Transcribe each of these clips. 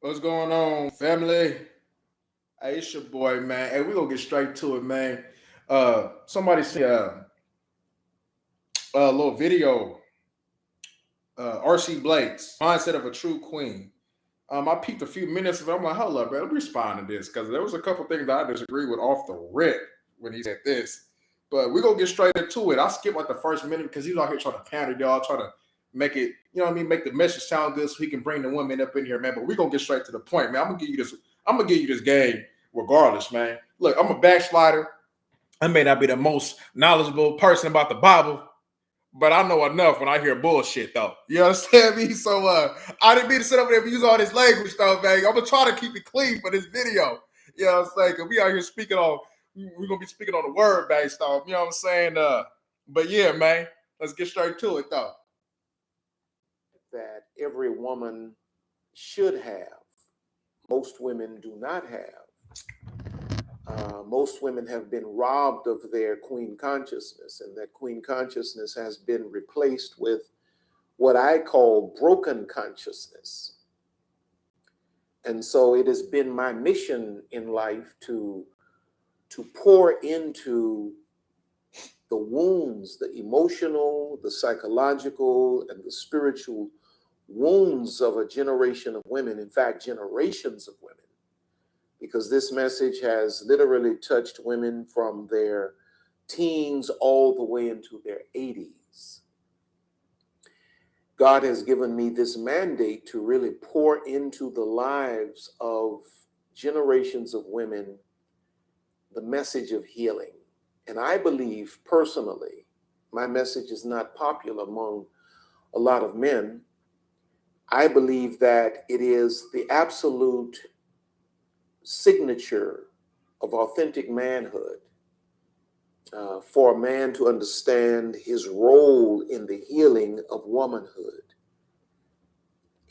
What's going on, family? Hey, it's your boy, man. Hey, we gonna get straight to it, man. Somebody sent a little video. RC Blake's mindset of a true queen. I peeped a few minutes of it. I'm like, hold up, man. Let me respond to this because there was a couple things that I disagree with off the rip when he said this. But we're gonna get straight into it. I skipped like the first minute because he was out here trying to pander y'all, trying to make it, you know what I mean, make the message sound good so he can bring the women up in here, man. But we're gonna get straight to the point, man. I'm gonna give you this game regardless, man. Look, I'm a backslider. I may not be the most knowledgeable person about the Bible, but I know enough when I hear bullshit, though. You understand me? So I didn't mean to sit up there and use all this language, though, man. I'm gonna try to keep it clean for this video. You know what I'm saying? Cause we out here speaking on, we're gonna be speaking on the word based stuff. You know what I'm saying? But yeah, man, let's get straight to it, though. That every woman should have, most women do not have. Most women have been robbed of their queen consciousness, and that queen consciousness has been replaced with what I call broken consciousness. And so it has been my mission in life to pour into the wounds, the emotional, the psychological, and the spiritual wounds of a generation of women, in fact, generations of women, because this message has literally touched women from their teens all the way into their 80s. God has given me this mandate to really pour into the lives of generations of women the message of healing. And I believe personally, my message is not popular among a lot of men. I believe that it is the absolute signature of authentic manhood for a man to understand his role in the healing of womanhood.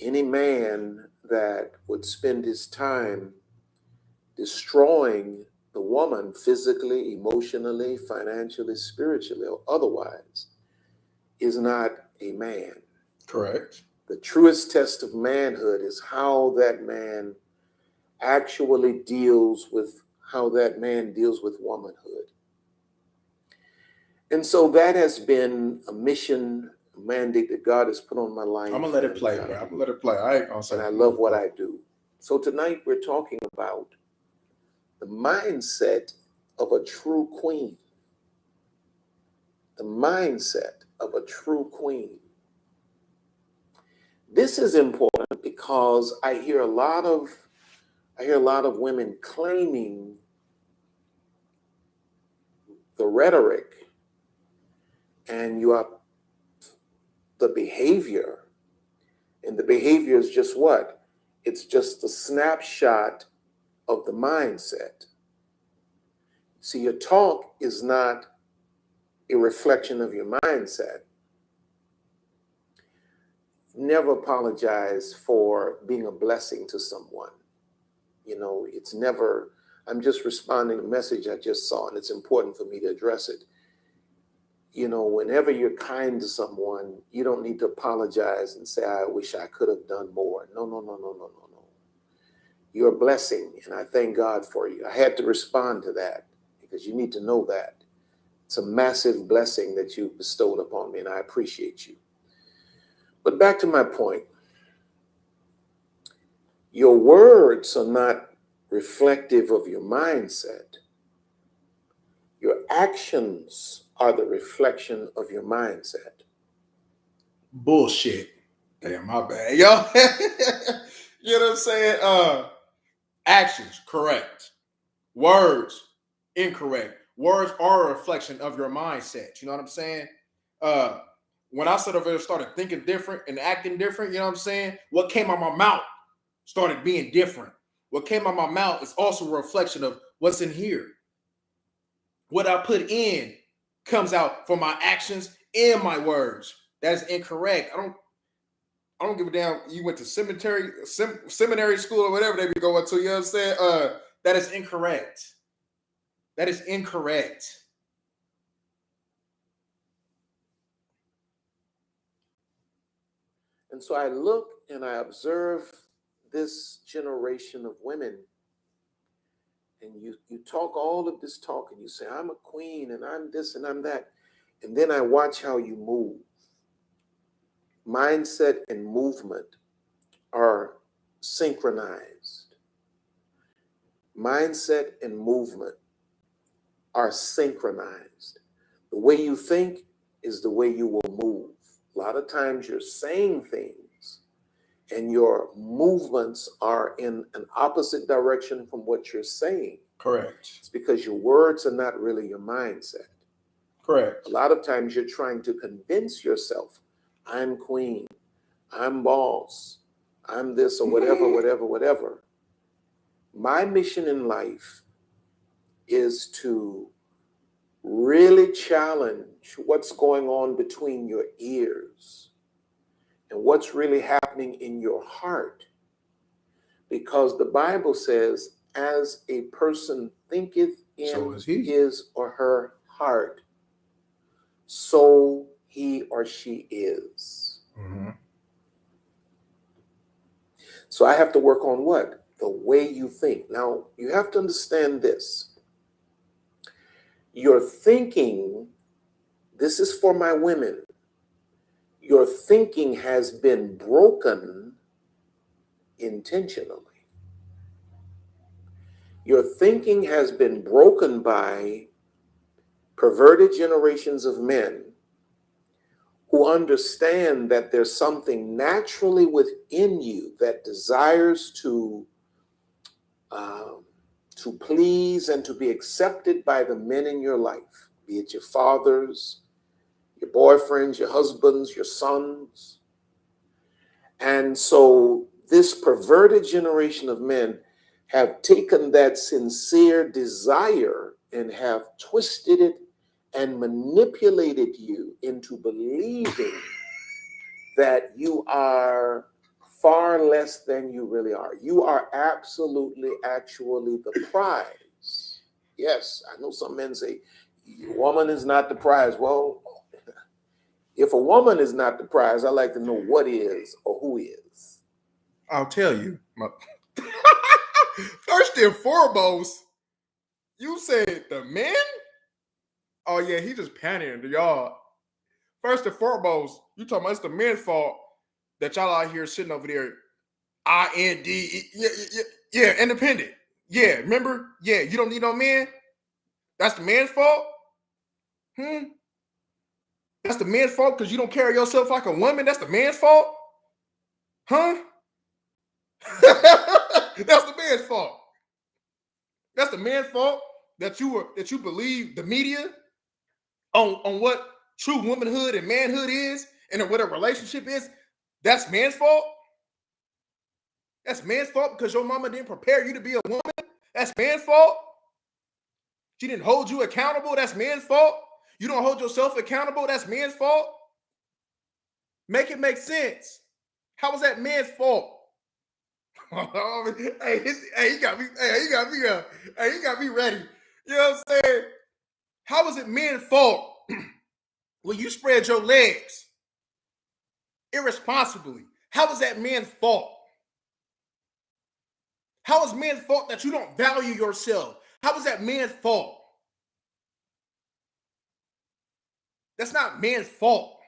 Any man that would spend his time destroying the woman physically, emotionally, financially, spiritually, or otherwise is not a man. Correct. The truest test of manhood is how that man actually deals with womanhood. And so that has been a mission, a mandate that God has put on my life. I'm gonna let it play, bro. I'm gonna let it play. I ain't gonna say. And I love what I do. So tonight we're talking about the mindset of a true queen. The mindset of a true queen. This is important because I hear a lot of women claiming the rhetoric and the behavior. And the behavior is just what? It's just a snapshot of the mindset. See, your talk is not a reflection of your mindset. Never apologize for being a blessing to someone. You know, it's never, I'm just responding to a message I just saw, and it's important for me to address it. You know, whenever you're kind to someone, you don't need to apologize and say, I wish I could have done more. No. You're a blessing, and I thank God for you. I had to respond to that because you need to know that. It's a massive blessing that you bestowed upon me, and I appreciate you. But back to my point. Your words are not reflective of your mindset. Your actions are the reflection of your mindset. Bullshit. Damn, my bad, yo. You know what I'm saying? Actions, correct. Words, incorrect. Words are a reflection of your mindset. You know what I'm saying? Uh, when I sort of started thinking different and acting different, you know what I'm saying? What came out my mouth started being different. What came out my mouth is also a reflection of what's in here. What I put in comes out from my actions and my words. That's incorrect. I don't give a damn. You went to seminary school or whatever they be going to. You know what I'm saying? That is incorrect. That is incorrect. And so I look and I observe this generation of women, and you talk all of this talk, and you say, I'm a queen, and I'm this, and I'm that. And then I watch how you move. Mindset and movement are synchronized. Mindset and movement are synchronized. The way you think is the way you will move. A lot of times you're saying things and your movements are in an opposite direction from what you're saying. Correct. It's because your words are not really your mindset. Correct. A lot of times you're trying to convince yourself, I'm queen, I'm boss, I'm this or whatever, whatever. My mission in life is to really challenge what's going on between your ears and what's really happening in your heart. Because the Bible says, as a person thinketh So in is he. his or her heart, so he or she is. Mm-hmm. So I have to work on what? The way you think. Now, you have to understand this. Your thinking, this is for my women, your thinking has been broken intentionally. Your thinking has been broken by perverted generations of men who understand that there's something naturally within you that desires to please and to be accepted by the men in your life, be it your fathers, your boyfriends, your husbands, your sons. And so this perverted generation of men have taken that sincere desire and have twisted it and manipulated you into believing that you are far less than you really are. You are absolutely, actually the prize. Yes, I know some men say, woman is not the prize. Well, if a woman is not the prize, I like to know what is or who is. I'll tell you. First and foremost, you said the men? Oh, yeah, he just panning y'all. First and foremost, you talking about it's the men's fault that y'all out here sitting over there. IND. Yeah, independent. Yeah, remember? Yeah, you don't need no man. That's the man's fault? That's the man's fault because you don't carry yourself like a woman? That's the man's fault? Huh? That's the man's fault. That's the man's fault that you believe the media on what true womanhood and manhood is and what a relationship is. That's man's fault. That's man's fault because your mama didn't prepare you to be a woman. That's man's fault. She didn't hold you accountable. That's man's fault. You don't hold yourself accountable. That's man's fault. Make it make sense. How was that man's fault? He got me. Hey, he got me ready. You know what I'm saying? How was it man's fault when you spread your legs irresponsibly? How was that man's fault? How is man's fault that you don't value yourself? How is that man's fault? That's not man's fault.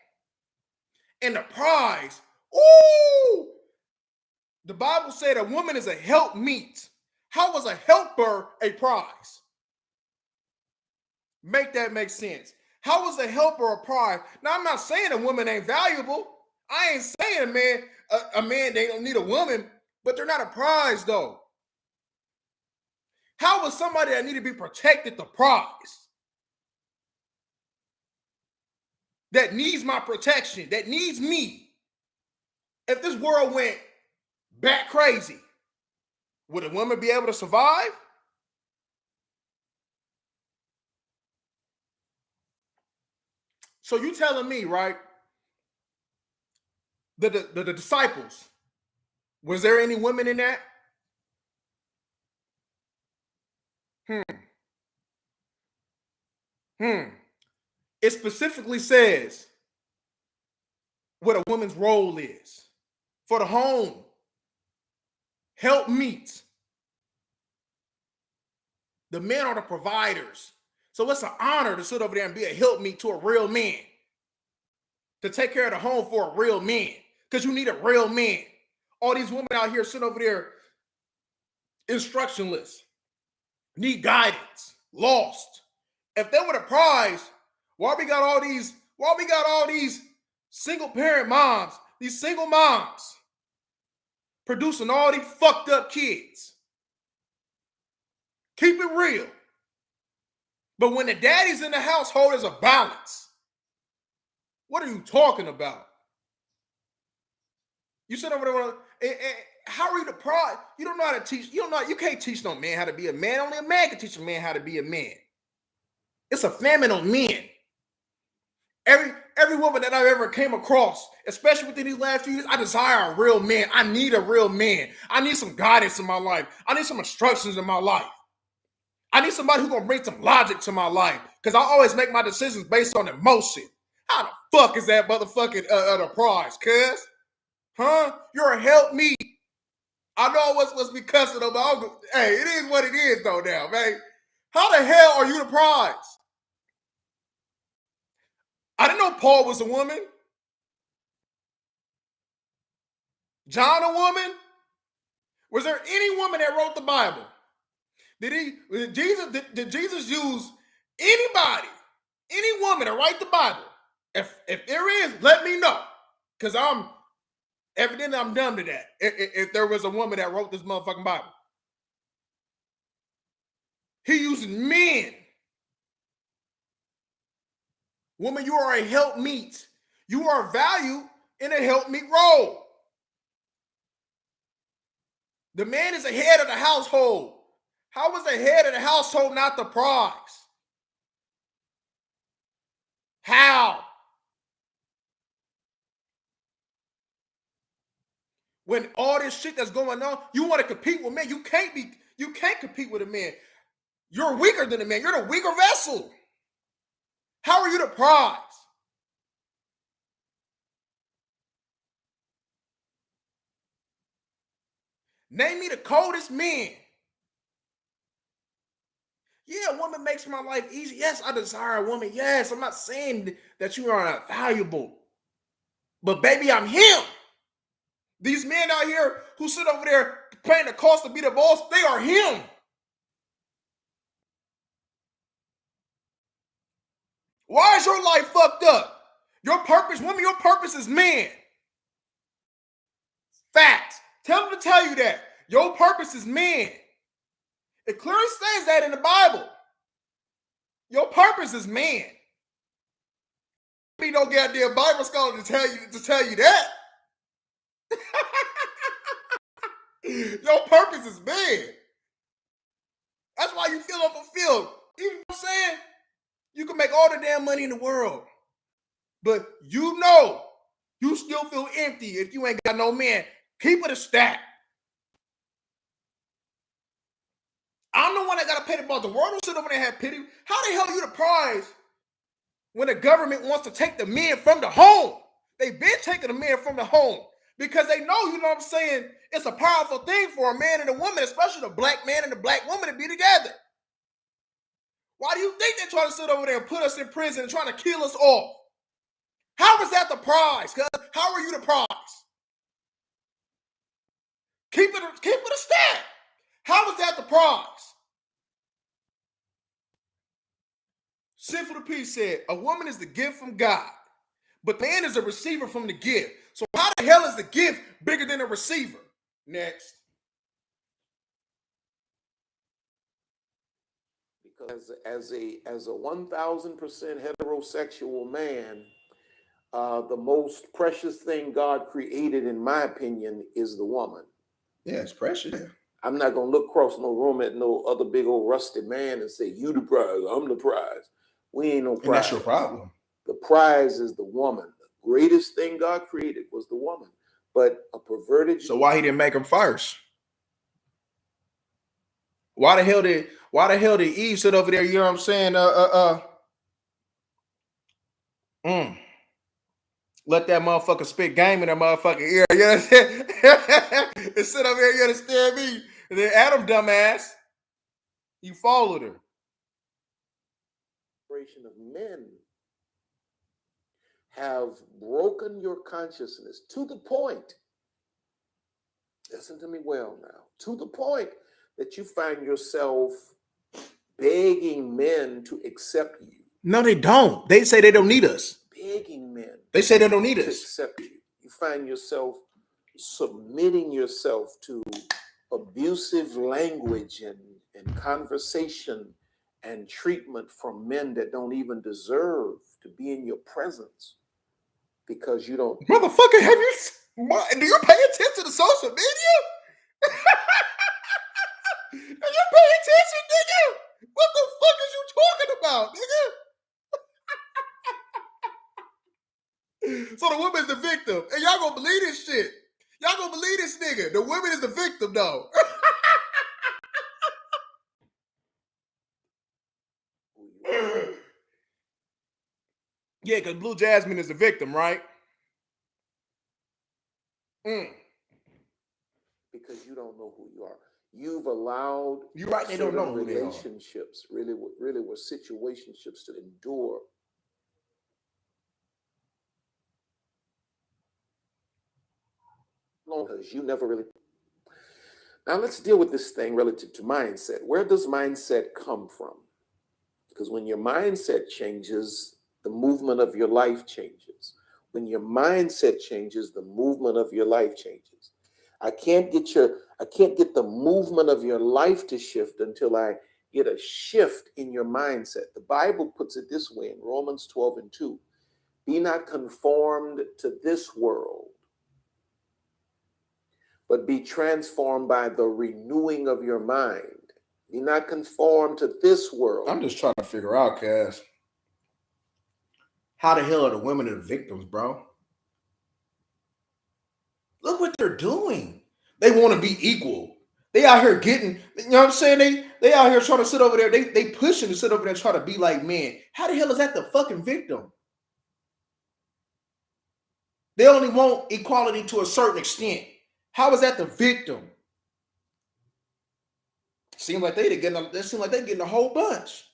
And the prize, ooh, the Bible said a woman is a helpmeet. How was a helper a prize? Make that make sense. How was a helper a prize? Now, I'm not saying a woman ain't valuable. I ain't saying a man they don't need a woman, but they're not a prize though. How was somebody that need to be protected the prize? That needs my protection, that needs me. If this world went bat crazy, would a woman be able to survive? So you telling me, right? The disciples, was there any women in that? It specifically says what a woman's role is for the home. helpmeets. The men are the providers. So it's an honor to sit over there and be a helpmeet to a real man. To take care of the home for a real man. Because you need a real man. All these women out here sitting over there instructionless. Need guidance. Lost. If they were the prize, why we got all these single parent moms, these single moms producing all these fucked up kids? Keep it real. But when the daddy's in the household, there's a balance. What are you talking about? You sit over there, how are you the prize? You don't know how to teach. You can't teach no man how to be a man. Only a man can teach a man how to be a man. It's a famine on men. Every woman that I've ever came across, especially within these last few years, I desire a real man. I need a real man. I need some guidance in my life. I need some instructions in my life. I need somebody who's gonna bring some logic to my life, because I always make my decisions based on emotion. How the fuck is that motherfucking the prize, cuz? Huh? You're a help me. I know I was supposed to be cussing them, but hey, it is what it is though now, man. How the hell are you the prize? I didn't know Paul was a woman. John a woman? Was there any woman that wrote the Bible? Did Jesus use anybody, any woman to write the Bible? If there is, let me know. Because evidently I'm dumb to that. If there was a woman that wrote this motherfucking Bible. He uses men. Woman, you are a helpmeet. You are valued in a helpmeet role. The man is the head of the household. How was the head of the household not the prize? How? When all this shit that's going on, you want to compete with men. You can't compete with a man. You're weaker than a man. You're the weaker vessel. How are you the prize? Name me the coldest man. Yeah, a woman makes my life easy. Yes, I desire a woman. Yes, I'm not saying that you are not valuable. But baby, I'm him. These men out here who sit over there paying the cost to be the boss, they are him. Why is your life fucked up? Your purpose, woman, your purpose is man. Facts. Tell them to tell you that. Your purpose is man. It clearly says that in the Bible. Your purpose is man. Be no goddamn Bible scholar to tell you that. Your purpose is man. That's why you feel unfulfilled. You know what I'm saying? You can make all the damn money in the world, but you know you still feel empty if you ain't got no man. Keep it a stack. I'm the one that got to pay the bill. The world don't sit over there and have pity. How the hell are you the prize when the government wants to take the men from the home? They've been taking the men from the home because they know, you know what I'm saying, it's a powerful thing for a man and a woman, especially the black man and the black woman, to be together. Why do you think they're trying to sit over there and put us in prison and trying to kill us off? How is that the prize? How are you the prize? Keep it a stat. How is that the prize? Sinful to Peace said, a woman is the gift from God, but the man is a receiver from the gift. So how the hell is the gift bigger than a receiver? Next. Because as a 1000% heterosexual man, the most precious thing God created, in my opinion, is the woman. Yeah, it's precious. I'm not gonna look across no room at no other big old rusty man and say, "You the prize, I'm the prize." We ain't no prize. And that's your problem. The prize is the woman. The greatest thing God created was the woman. But a perverted. So why he didn't make him first? Why the hell did Eve sit over there? You know what I'm saying? Let that motherfucker spit game in that motherfucking ear. You understand? And sit up here, you understand me? And then Adam, dumbass, you followed her. Of men have broken your consciousness to the point, listen to me well now, to the point that you find yourself begging men to accept you. No, they don't. They say they don't need us. Begging men. They say they don't need to us. accept you. You find yourself submitting yourself to abusive language and conversation and treatment from men that don't even deserve to be in your presence because you don't. Motherfucker, do you pay attention to social media? Do you pay attention, nigga? What the fuck is you talking about, nigga? So the woman's the victim. And y'all gonna believe this shit. Y'all gonna believe this nigga. The woman is the victim, though. Yeah, because Blue Jasmine is the victim, right? Because you don't know who you are. You've allowed you're right, they don't know who relationships, really were situationships to endure. Because you never really. Now let's deal with this thing relative to mindset. Where does mindset come from? Because when your mindset changes, the movement of your life changes. When your mindset changes, the movement of your life changes. I can't get the movement of your life to shift until I get a shift in your mindset. The Bible puts it this way in Romans 12:2. Be not conformed to this world, but be transformed by the renewing of your mind. Be not conformed to this world. I'm just trying to figure out, Cass. How the hell are the women the victims, bro? Look what they're doing. They want to be equal. They out here getting, you know what I'm saying? They out here trying to sit over there. They pushing to sit over there and try to be like men. How the hell is that the fucking victim? They only want equality to a certain extent. How is that the victim? Seem like they getting a whole bunch.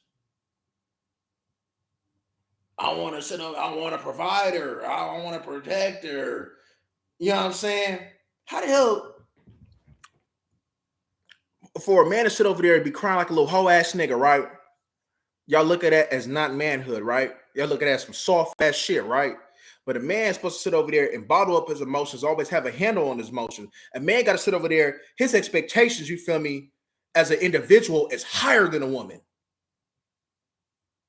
I want to sit up, I want a provider, I want a protector. You know what I'm saying? How the hell for a man to sit over there and be crying like a little hoe ass nigga, right? Y'all look at that as not manhood, right? Y'all look at that as some soft ass shit, right? But a man's supposed to sit over there and bottle up his emotions, always have a handle on his emotions. A man got to sit over there, his expectations, you feel me, as an individual is higher than a woman.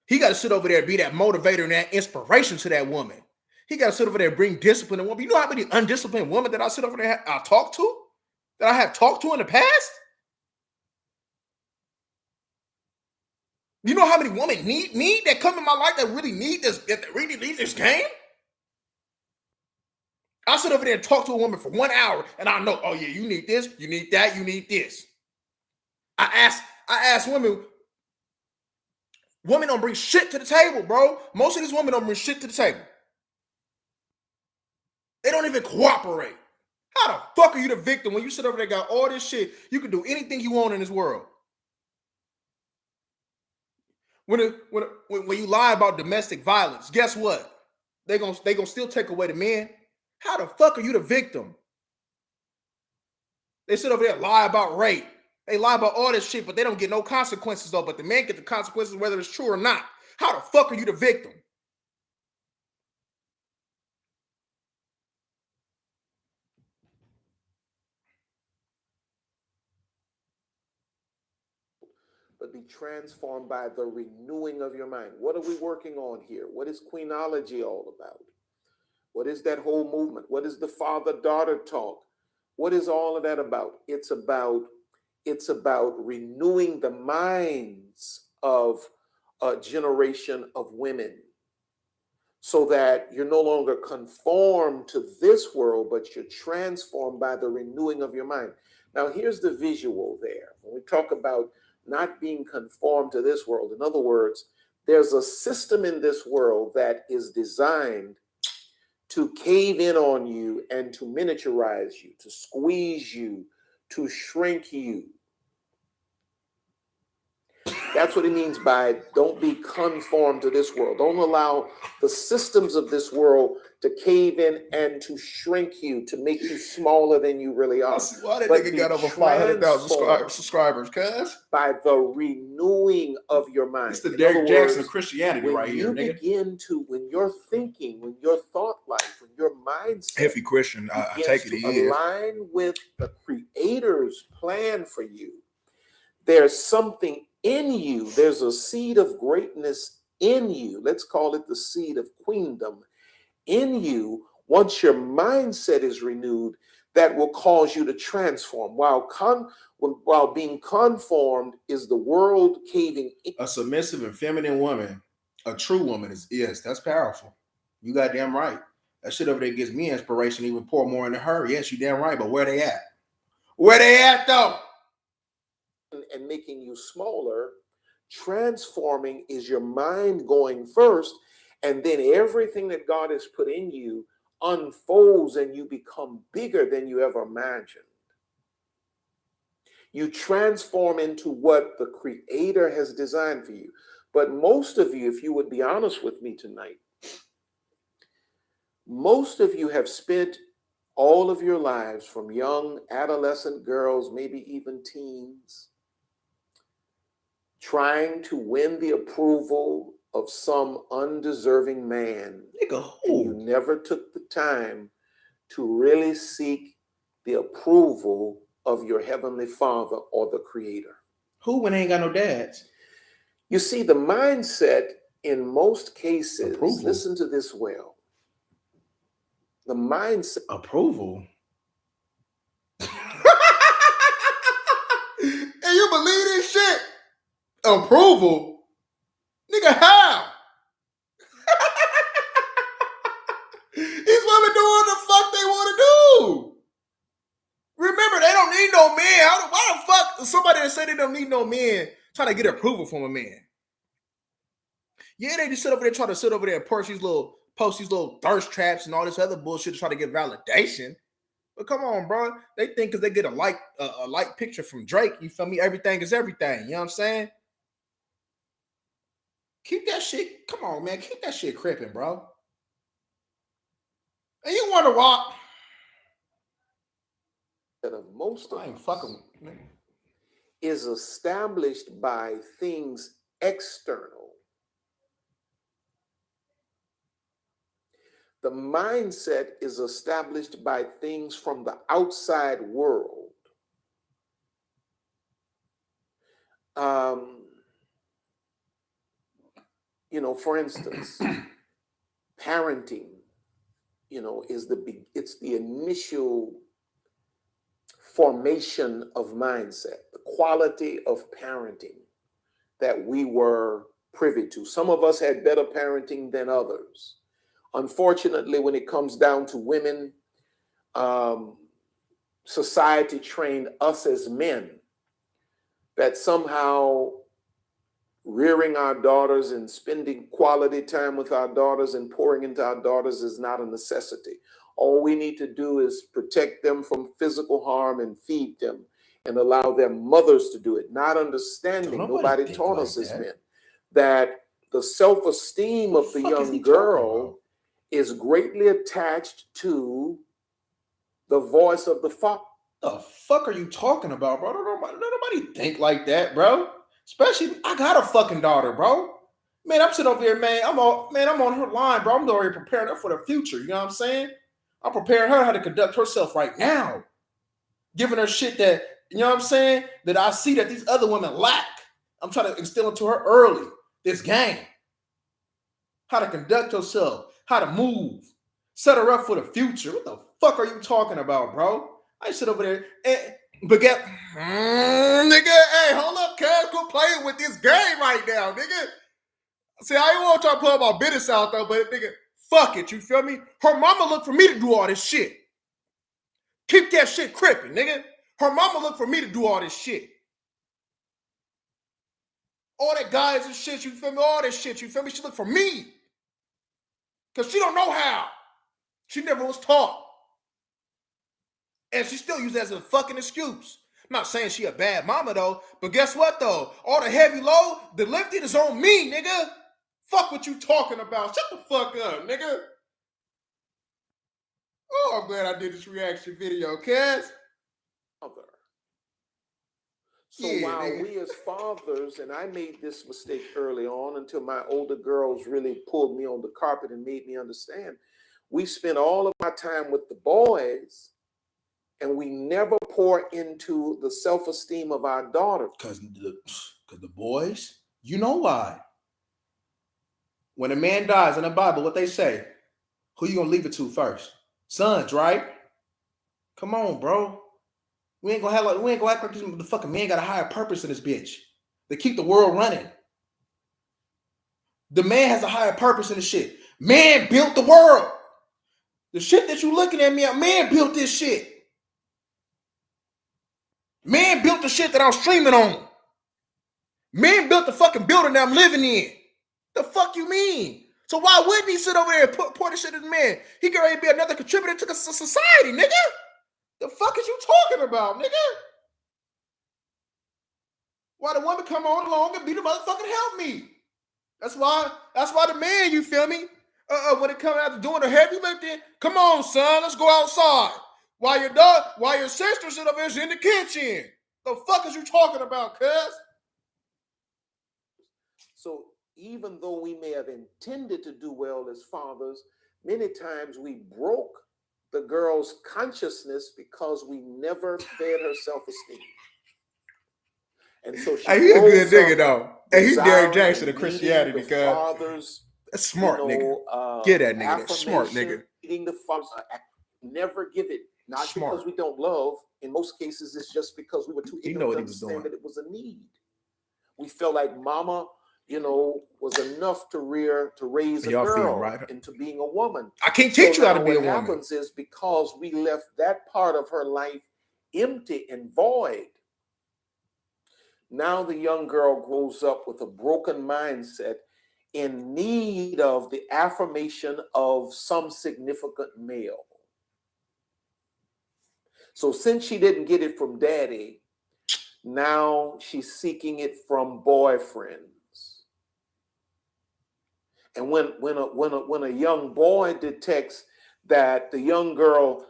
He got to sit over there and be that motivator and that inspiration to that woman. He got to sit over there and bring discipline to women. You know how many undisciplined women that I sit over there I talk to? That I have talked to in the past? You know how many women need that come in my life that really need this game? I sit over there and talk to a woman for 1 hour and I know, oh yeah, you need this, you need that, you need this. I ask women don't bring shit to the table, bro. Most of these women don't bring shit to the table. They don't even cooperate. How the fuck are you the victim when you sit over there got all this shit? You can do anything you want in this world. When you lie about domestic violence, guess what? They gonna still take away the men. How the fuck are you the victim? They sit over there and lie about rape. They lie about all this shit, but they don't get no consequences though. But the men get the consequences whether it's true or not. How the fuck are you the victim? But be transformed by the renewing of your mind. What are we working on here? What is queenology all about? What is that whole movement? What is the father-daughter talk? What is all of that about? It's about renewing the minds of a generation of women so that you're no longer conformed to this world, but you're transformed by the renewing of your mind. Now, here's the visual there. When we talk about not being conformed to this world, in other words, there's a system in this world that is designed to cave in on you and to miniaturize you, to squeeze you, to shrink you. That's what it means by don't be conformed to this world. Don't allow the systems of this world to cave in and to shrink you, to make you smaller than you really are. Why that But nigga be got over 500,000 transformed subscribers, cuz? by the renewing of your mind. It's the In Derek other Jackson words, of Christianity when right here, you nigga. begin to, when your thinking, when your thought life, when your mindset Heavy Christian, I begins take it to he is. align with the Creator's plan for you, there's something in you. There's a seed of greatness in you. Let's call it the seed of queendom in you. Once your mindset is renewed, that will cause you to transform. While being conformed is the world caving in. A submissive and feminine woman, a true woman is, yes, that's powerful. You got damn right. That shit over there gives me inspiration to even pour more into her. Yes, you damn right, but where they at? Where they at though? And making you smaller. Transforming is your mind going first, and then everything that God has put in you unfolds and you become bigger than you ever imagined. You transform into what the Creator has designed for you. But most of you, if you would be honest with me tonight, most of you have spent all of your lives, from young adolescent girls, maybe even teens, trying to win the approval of some undeserving man. Nigga, And you never took the time to really seek the approval of your Heavenly Father or the Creator. Who when they ain't got no dads? You see, the mindset in most cases, Approval. listen to this well. The mindset. Approval. And you believe this shit? Approval? Nigga, how? These women doing what the fuck they want to do. Remember, they don't need no man. Why the fuck somebody that say they don't need no man trying to get approval from a man? Yeah, they just sit over there trying to sit over there and post these little thirst traps and all this other bullshit to try to get validation. But come on, bro. They think because they get a like picture from Drake, you feel me? Everything is everything. You know what I'm saying? Keep that shit. Come on, man. Keep that shit cripping, bro. And you wonder why? That of most of I ain't us fucking. is established by things external. The mindset is established by things from the outside world. For instance, parenting, it's the initial formation of mindset, the quality of parenting that we were privy to. Some of us had better parenting than others. Unfortunately, when it comes down to women, society trained us as men that somehow rearing our daughters and spending quality time with our daughters and pouring into our daughters is not a necessity. All we need to do is protect them from physical harm and feed them and allow their mothers to do it. Not understanding, nobody taught us as men, that the self-esteem of the young girl is greatly attached to the voice of the father. The fuck are you talking about, bro? Don't nobody think like that, bro. Especially, I got a fucking daughter, bro. Man, I'm sitting over here, man. I'm on her line, bro. I'm already preparing her for the future. You know what I'm saying? I'm preparing her how to conduct herself right now. Giving her shit that, you know what I'm saying, that I see that these other women lack. I'm trying to instill into her early this game. How to conduct herself, how to move, set her up for the future. What the fuck are you talking about, bro? I sit over there and nigga, hey, hold up, cuz, quit playing with this game right now, nigga. See, I ain't want to try to put my business out though, but nigga, fuck it, you feel me? Her mama looked for me to do all this shit. Keep that shit crippin', nigga. Her mama looked for me to do all this shit. All that guys and shit, you feel me? All that shit, you feel me? She looked for me. Because she don't know how. She never was taught. And she still used it as a fucking excuse. I'm not saying she a bad mama though, but guess what though? All the heavy load, the lifting is on me, nigga. Fuck what you talking about. Shut the fuck up, nigga. Oh, I'm glad I did this reaction video, cuz. So while we as fathers, and I made this mistake early on until my older girls really pulled me on the carpet and made me understand, we spent all of our time with the boys and we never pour into the self-esteem of our daughter. Because the boys, you know why. When a man dies in the Bible, what they say, who you gonna leave it to first? Sons, right? Come on, bro. We ain't gonna act like the fucking man got a higher purpose in this bitch. They keep the world running. The man has a higher purpose in the shit. Man built the world. The shit that you looking at me at, man built this shit. Man built the shit that I'm streaming on. Man built the fucking building that I'm living in. The fuck you mean? So why wouldn't he sit over there and pour the shit in the man? He can already be another contributor to the society, nigga. The fuck is you talking about, nigga? Why the woman come on along and be the motherfucking help me? That's why the man, you feel me? When it comes out to doing the heavy lifting, come on, son, let's go outside. While your sister sit up here in the kitchen. The fuck is you talking about, cuz? So even though we may have intended to do well as fathers, many times we broke the girl's consciousness because we never fed her self-esteem. And so she he a good nigga though. Hey, he's Derrick Jackson of Christianity because fathers, that's smart, nigga. Get that nigga. That's smart, nigga. Eating the fathers, never give it. Not smart. Because we don't love. In most cases, it's just because we were too ignorant to understand that it was a need. We felt like mama, was enough to raise a girl into being a woman. I can't teach you how to be a woman. What happens is because we left that part of her life empty and void. Now the young girl grows up with a broken mindset in need of the affirmation of some significant male. So since she didn't get it from daddy, now she's seeking it from boyfriends. And when a young boy detects that the young girl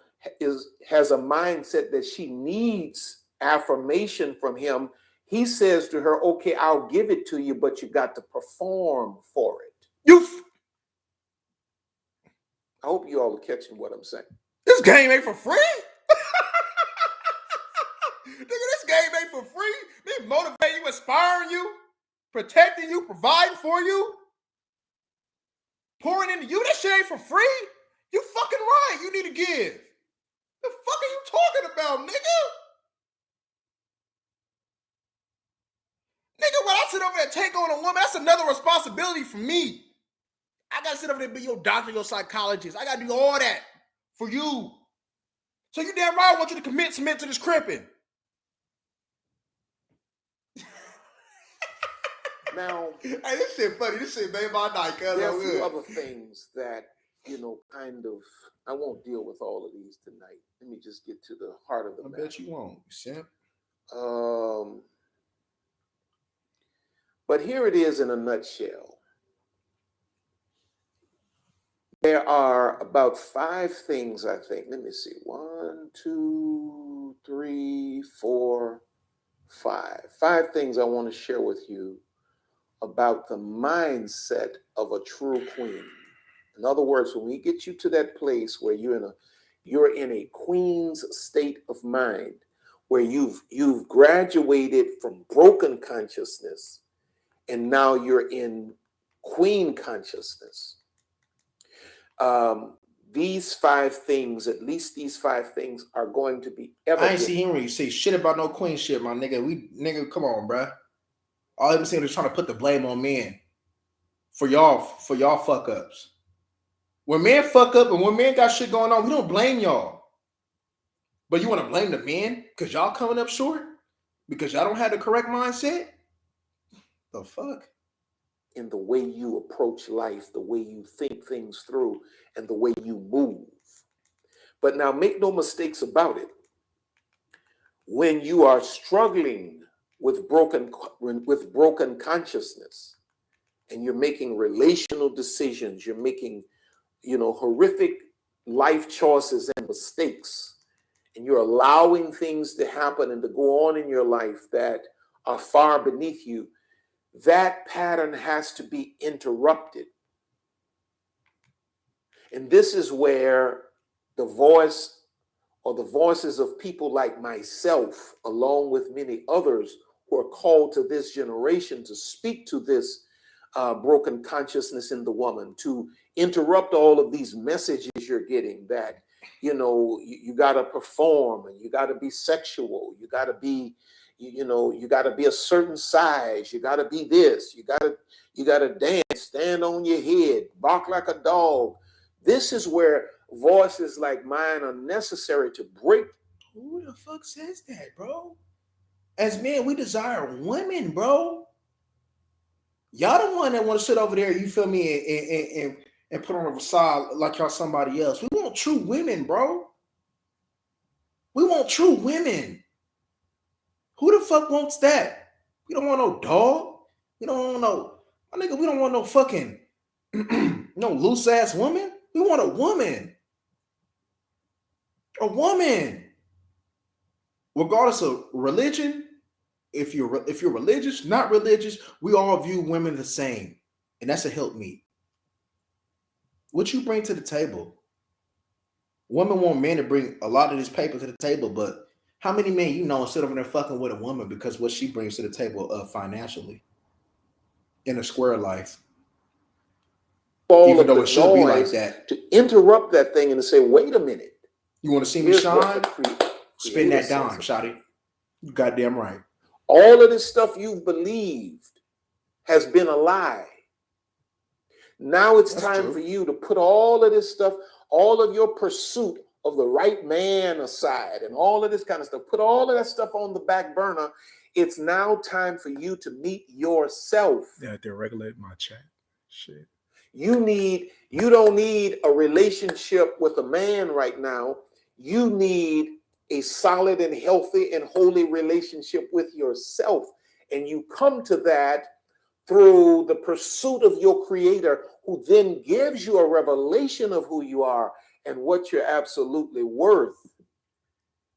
has a mindset that she needs affirmation from him, he says to her, okay, I'll give it to you, but you got to perform for it. I hope you all are catching what I'm saying. This game ain't for free. Nigga, this game ain't for free. They motivate you, inspiring you, protecting you, providing for you, pouring into you. This shit ain't for free. You fucking right. You need to give. The fuck are you talking about, nigga? Nigga, when I sit over there and take on a woman, that's another responsibility for me. I gotta sit over there and be your doctor, your psychologist. I gotta do all that for you. So you damn right I want you to submit to this cripping. Now, hey, this shit funny. This shit made my night. There are a few other things that, I won't deal with all of these tonight. Let me just get to the heart of the matter. I bet you won't, simp. But here it is in a nutshell. There are about 5 things, I think. Let me see. 1, 2, 3, 4, 5. 5 things I want to share with you about the mindset of a true queen. In other words, when we get you to that place where you're in a queen's state of mind, where you've graduated from broken consciousness and now you're in queen consciousness. These 5 things, at least these 5 things, are going to be evident. I ain't see him when you say shit about no queen shit, my nigga. Come on, bruh. All I'm saying is trying to put the blame on men for y'all fuck ups. When men fuck up and when men got shit going on, we don't blame y'all. But you want to blame the men because y'all coming up short? Because y'all don't have the correct mindset? The fuck? In the way you approach life, the way you think things through, and the way you move. But now make no mistakes about it. When you are struggling with broken consciousness, and you're making relational decisions, you're making, horrific life choices and mistakes, and you're allowing things to happen and to go on in your life that are far beneath you, that pattern has to be interrupted. And this is where the voice or the voices of people like myself, along with many others who are called to this generation to speak to this broken consciousness in the woman, to interrupt all of these messages you're getting that, you got to perform, and you got to be sexual, you got to be, you got to be a certain size, you got to be this, you got to dance, stand on your head, bark like a dog. This is where voices like mine are necessary to break. Who the fuck says that, bro? As men, we desire women, bro. Y'all the one that want to sit over there, you feel me, and put on a facade like y'all somebody else. We want true women, bro. We want true women. Who the fuck wants that? We don't want no dog. We don't want no, my nigga, we don't want no fucking, no loose ass woman. We want a woman. A woman. Regardless of religion, if you're religious, not religious, we all view women the same. And that's a helpmeet. What you bring to the table? Women want men to bring a lot of this paper to the table, but how many men you know sit over there fucking with a woman because what she brings to the table financially in a square life? Even though it should be like that. To interrupt that thing and to say, wait a minute. You want to see me shine? Spin that dime, shawty. You goddamn right. All of this stuff you've believed has been a lie. Now it's time for you to put all of this stuff, all of your pursuit of the right man aside and all of this kind of stuff, put all of that stuff on the back burner. It's now time for you to meet yourself. Yeah, they're regulating my chat. Shit. You don't need a relationship with a man right now. You need a solid and healthy and holy relationship with yourself. And you come to that through the pursuit of your creator, who then gives you a revelation of who you are and what you're absolutely worth.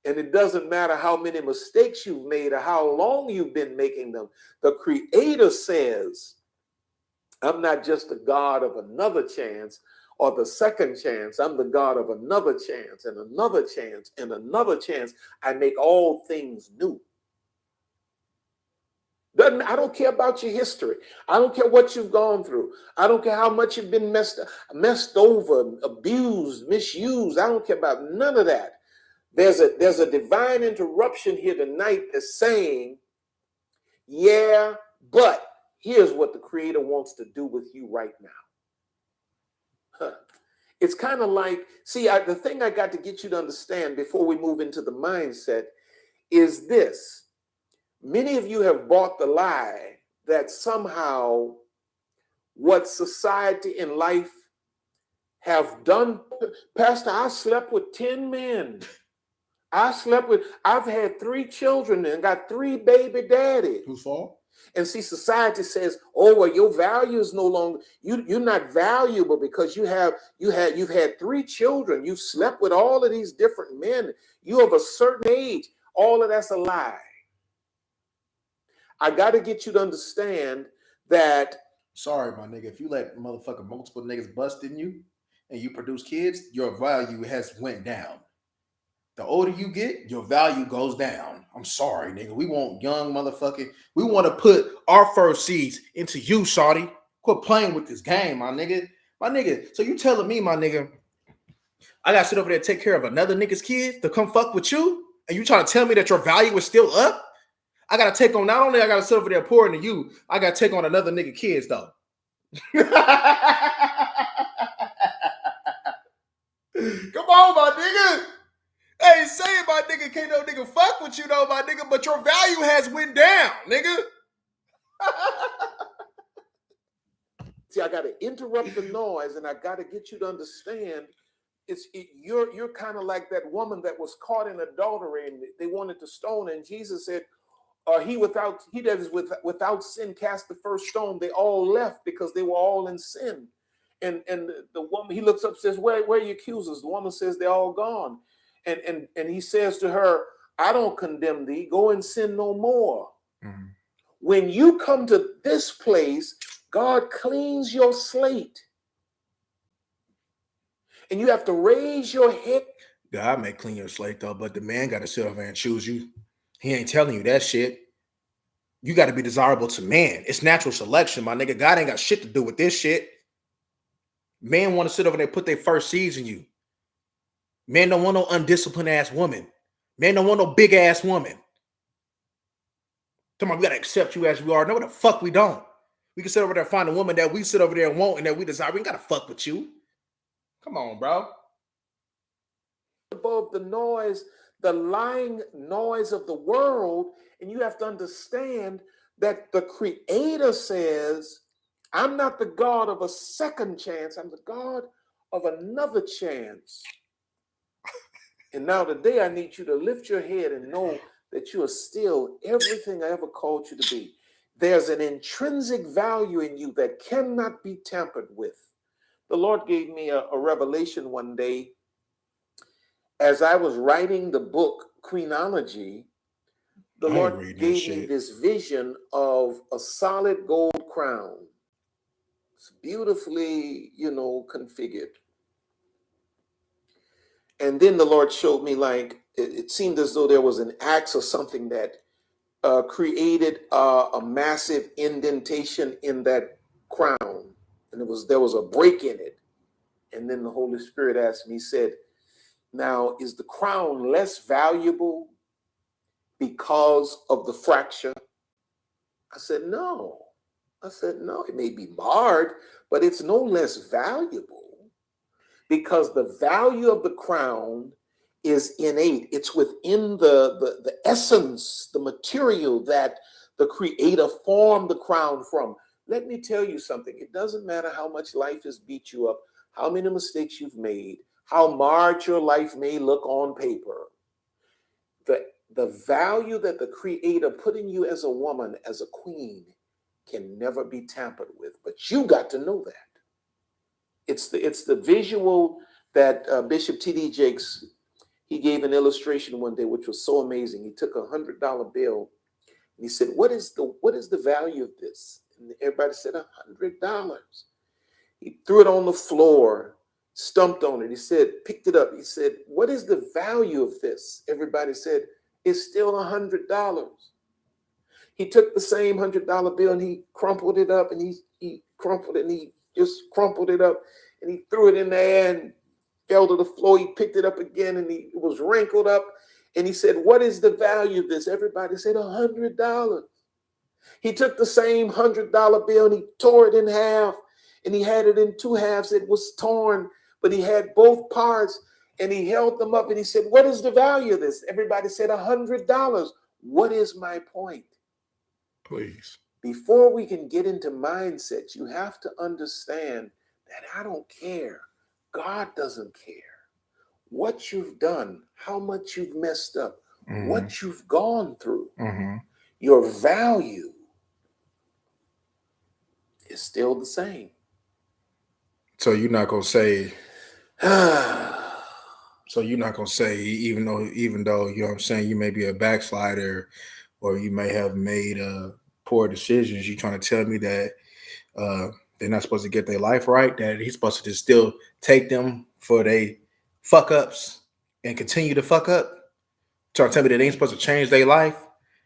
And it doesn't matter how many mistakes you've made or how long you've been making them. The creator says, I'm not just the God of another chance or the second chance. I'm the God of another chance and another chance and another chance. I make all things new. I don't care about your history. I don't care what you've gone through. I don't care how much you've been messed over, abused, misused. I don't care about none of that. There's a divine interruption here tonight that's saying, yeah, but here's what the creator wants to do with you right now. It's kind of like, the thing I got to get you to understand before we move into the mindset is this. Many of you have bought the lie that somehow what society and life have done, Pastor, I slept with 10 men. I've had 3 children and got 3 baby daddies. Whose fault? And society says, oh, well, your value is no longer, you're not valuable because you've had 3 children. You've slept with all of these different men. You of a certain age. All of that's a lie. I got to get you to understand that. Sorry, my nigga. If you let motherfucking multiple niggas bust in you and you produce kids, your value has went down. The older you get, your value goes down. I'm sorry, nigga. We want young motherfucking. We want to put our first seeds into you, shawty. Quit playing with this game, my nigga. My nigga. So you telling me, my nigga, I got to sit over there and take care of another nigga's kids to come fuck with you? And you trying to tell me that your value is still up? I got to take on, not only I got to sit over there pouring to you, I got to take on another nigga kids, though. Come on, my nigga. I ain't saying my nigga can't no nigga fuck with you, though, my nigga, but your value has went down, nigga. See, I got to interrupt the noise, and I got to get you to understand You're kind of like that woman that was caught in adultery and they wanted to stone her, and Jesus said, he that is without sin cast the first stone. They all left because they were all in sin. And the woman, he looks up, says, where are your accusers? The woman says, they're all gone. And he says to her, I don't condemn thee. Go and sin no more. Mm-hmm. When you come to this place, God cleans your slate. And you have to raise your head. God may clean your slate, though, but the man got to sit over and choose you. He ain't telling you that shit. You got to be desirable to man. It's natural selection, my nigga. God ain't got shit to do with this shit. Men want to sit over there and put their first seeds in you. Men don't want no undisciplined ass woman. Men don't want no big ass woman. Come on, we got to accept you as we are. No, the fuck we don't. We can sit over there and find a woman that we sit over there and want and that we desire. We ain't got to fuck with you. Come on, bro. Above the noise, the lying noise of the world, and you have to understand that the Creator says, I'm not the God of a second chance. I'm the God of another chance. And now today I need you to lift your head and know that you are still everything I ever called you to be. There's an intrinsic value in you that cannot be tampered with. The Lord gave me a revelation one day as I was writing the book Queenology. The Lord gave me this vision of a solid gold crown. It's beautifully, configured. And then the Lord showed me, like, it seemed as though there was an axe or something that created a massive indentation in that crown. And there was a break in it. And then the Holy Spirit asked me, he said, now, is the crown less valuable because of the fracture? I said, no. It may be marred, but it's no less valuable because the value of the crown is innate. It's within the essence, the material that the Creator formed the crown from. Let me tell you something. It doesn't matter how much life has beat you up, how many mistakes you've made, how marred your life may look on paper. The value that the Creator put in you as a woman, as a queen, can never be tampered with. But you got to know that. It's the visual that Bishop T.D. Jakes, he gave an illustration one day, which was so amazing. He took $100 bill and he said, what is the value of this? And everybody said $100. He threw it on the floor, stumped on it. He said, picked it up. He said, what is the value of this? Everybody said, it's still $100. He took the same $100 bill and he crumpled it up, and he crumpled it, and he just crumpled it up, and he threw it in the air and fell to the floor. He picked it up again, and it was wrinkled up. And he said, what is the value of this? Everybody said $100. He took the same $100 bill and he tore it in half, and he had it in two halves. It was torn, but he had both parts, and he held them up and he said, what is the value of this? Everybody said $100. What is my point? Please. Before we can get into mindsets, you have to understand that I don't care. God doesn't care. What you've done, how much you've messed up, what you've gone through, your value is still the same. So you're not gonna say, even though, you know what I'm saying, you may be a backslider or you may have made poor decisions, you trying to tell me that they're not supposed to get their life right, that he's supposed to just still take them for their fuck ups and continue to fuck up? Trying to tell me that they ain't supposed to change their life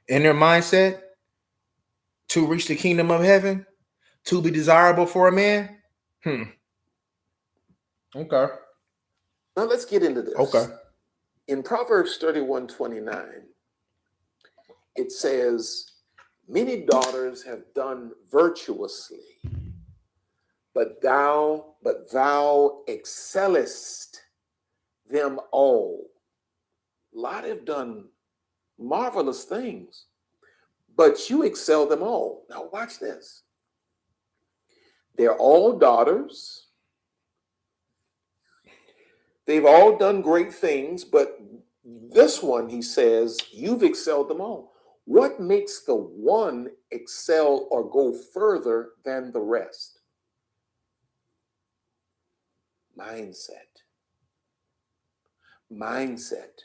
and their mindset to reach the kingdom of heaven, to be desirable for a man? Okay. Now let's get into this. Okay. In Proverbs 31:29, it says, many daughters have done virtuously, but thou excellest them all. A lot have done marvelous things, but you excel them all. Now watch this. They're all daughters. They've all done great things, but this one, he says, you've excelled them all. What makes the one excel or go further than the rest? Mindset. Mindset.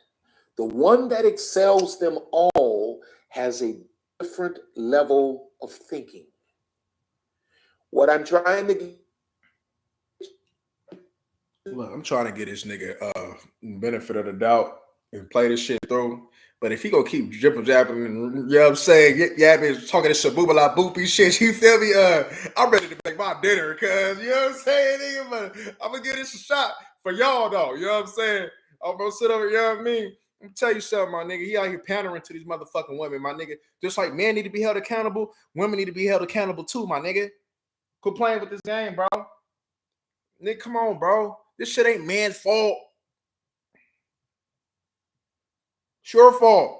The one that excels them all has a different level of thinking. What I'm trying to get. Look, I'm trying to get this nigga benefit of the doubt and play this shit through. But if he gonna keep dripping, jabbing, and you know what I'm saying, yapping, talking this shabooba la boopy shit, you feel me? I'm ready to make my dinner, cuz you know what I'm saying, nigga. But I'm gonna give this a shot for y'all though. You know what I'm saying? I'm gonna sit over, you know what I mean? Let me tell you something, my nigga. He out here pandering to these motherfucking women, my nigga. Just like men need to be held accountable, women need to be held accountable too, my nigga. Quit playing with this game, bro. Nigga, come on, bro. This shit ain't man's fault. It's your fault.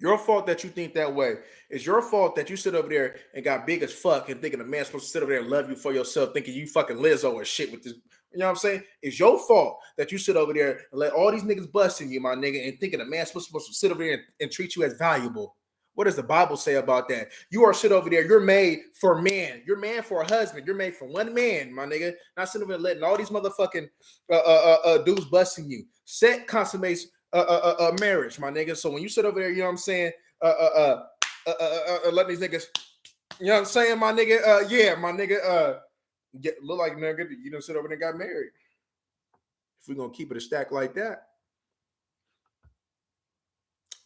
Your fault that you think that way. It's your fault that you sit over there and got big as fuck and thinking a man's supposed to sit over there and love you for yourself, thinking you fucking Lizzo and shit with this. You know what I'm saying? It's your fault that you sit over there and let all these niggas bust in you, my nigga, and thinking a man's supposed to sit over there and treat you as valuable. What does the Bible say about that? You are shit over there. You're made for man. You're made for a husband. You're made for one man, my nigga. Not sitting over there letting all these motherfucking dudes busting you. Sex consummates a marriage, my nigga. So when you sit over there, you know what I'm saying, let these niggas, you know what I'm saying, my nigga, yeah, my nigga, look like nigga, you don't sit over there and got married. If we're gonna keep it a stack like that,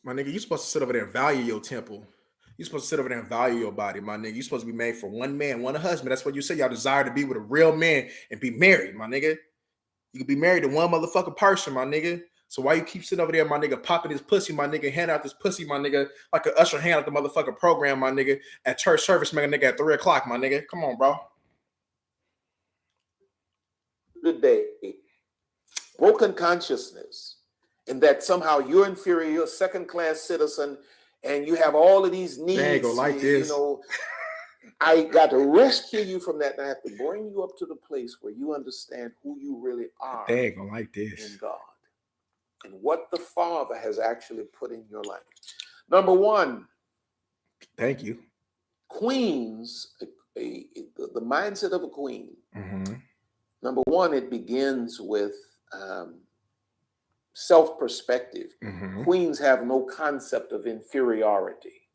my nigga, you supposed to sit over there and value your temple. You supposed to sit over there and value your body, my nigga. You supposed to be made for one man, one husband. That's what you say. Y'all desire to be with a real man and be married, my nigga. You can be married to one motherfucking person, my nigga. So why you keep sitting over there, my nigga, popping his pussy, my nigga, hand out this pussy, my nigga, like an usher hand out the motherfucking program, my nigga, at church service, man, nigga, at 3 o'clock, my nigga. Come on, bro. Today, broken consciousness, and that somehow you're inferior, you're a second-class citizen, and you have all of these needs. They ain't gonna like this. You know, I got to rescue you from that, and I have to bring you up to the place where you understand who you really are. They ain't gonna like this. In God. And what the Father has actually put in your life. Number one. Thank you. Queens, the mindset of a queen. Mm-hmm. Number one, it begins with self-perspective. Mm-hmm. Queens have no concept of inferiority.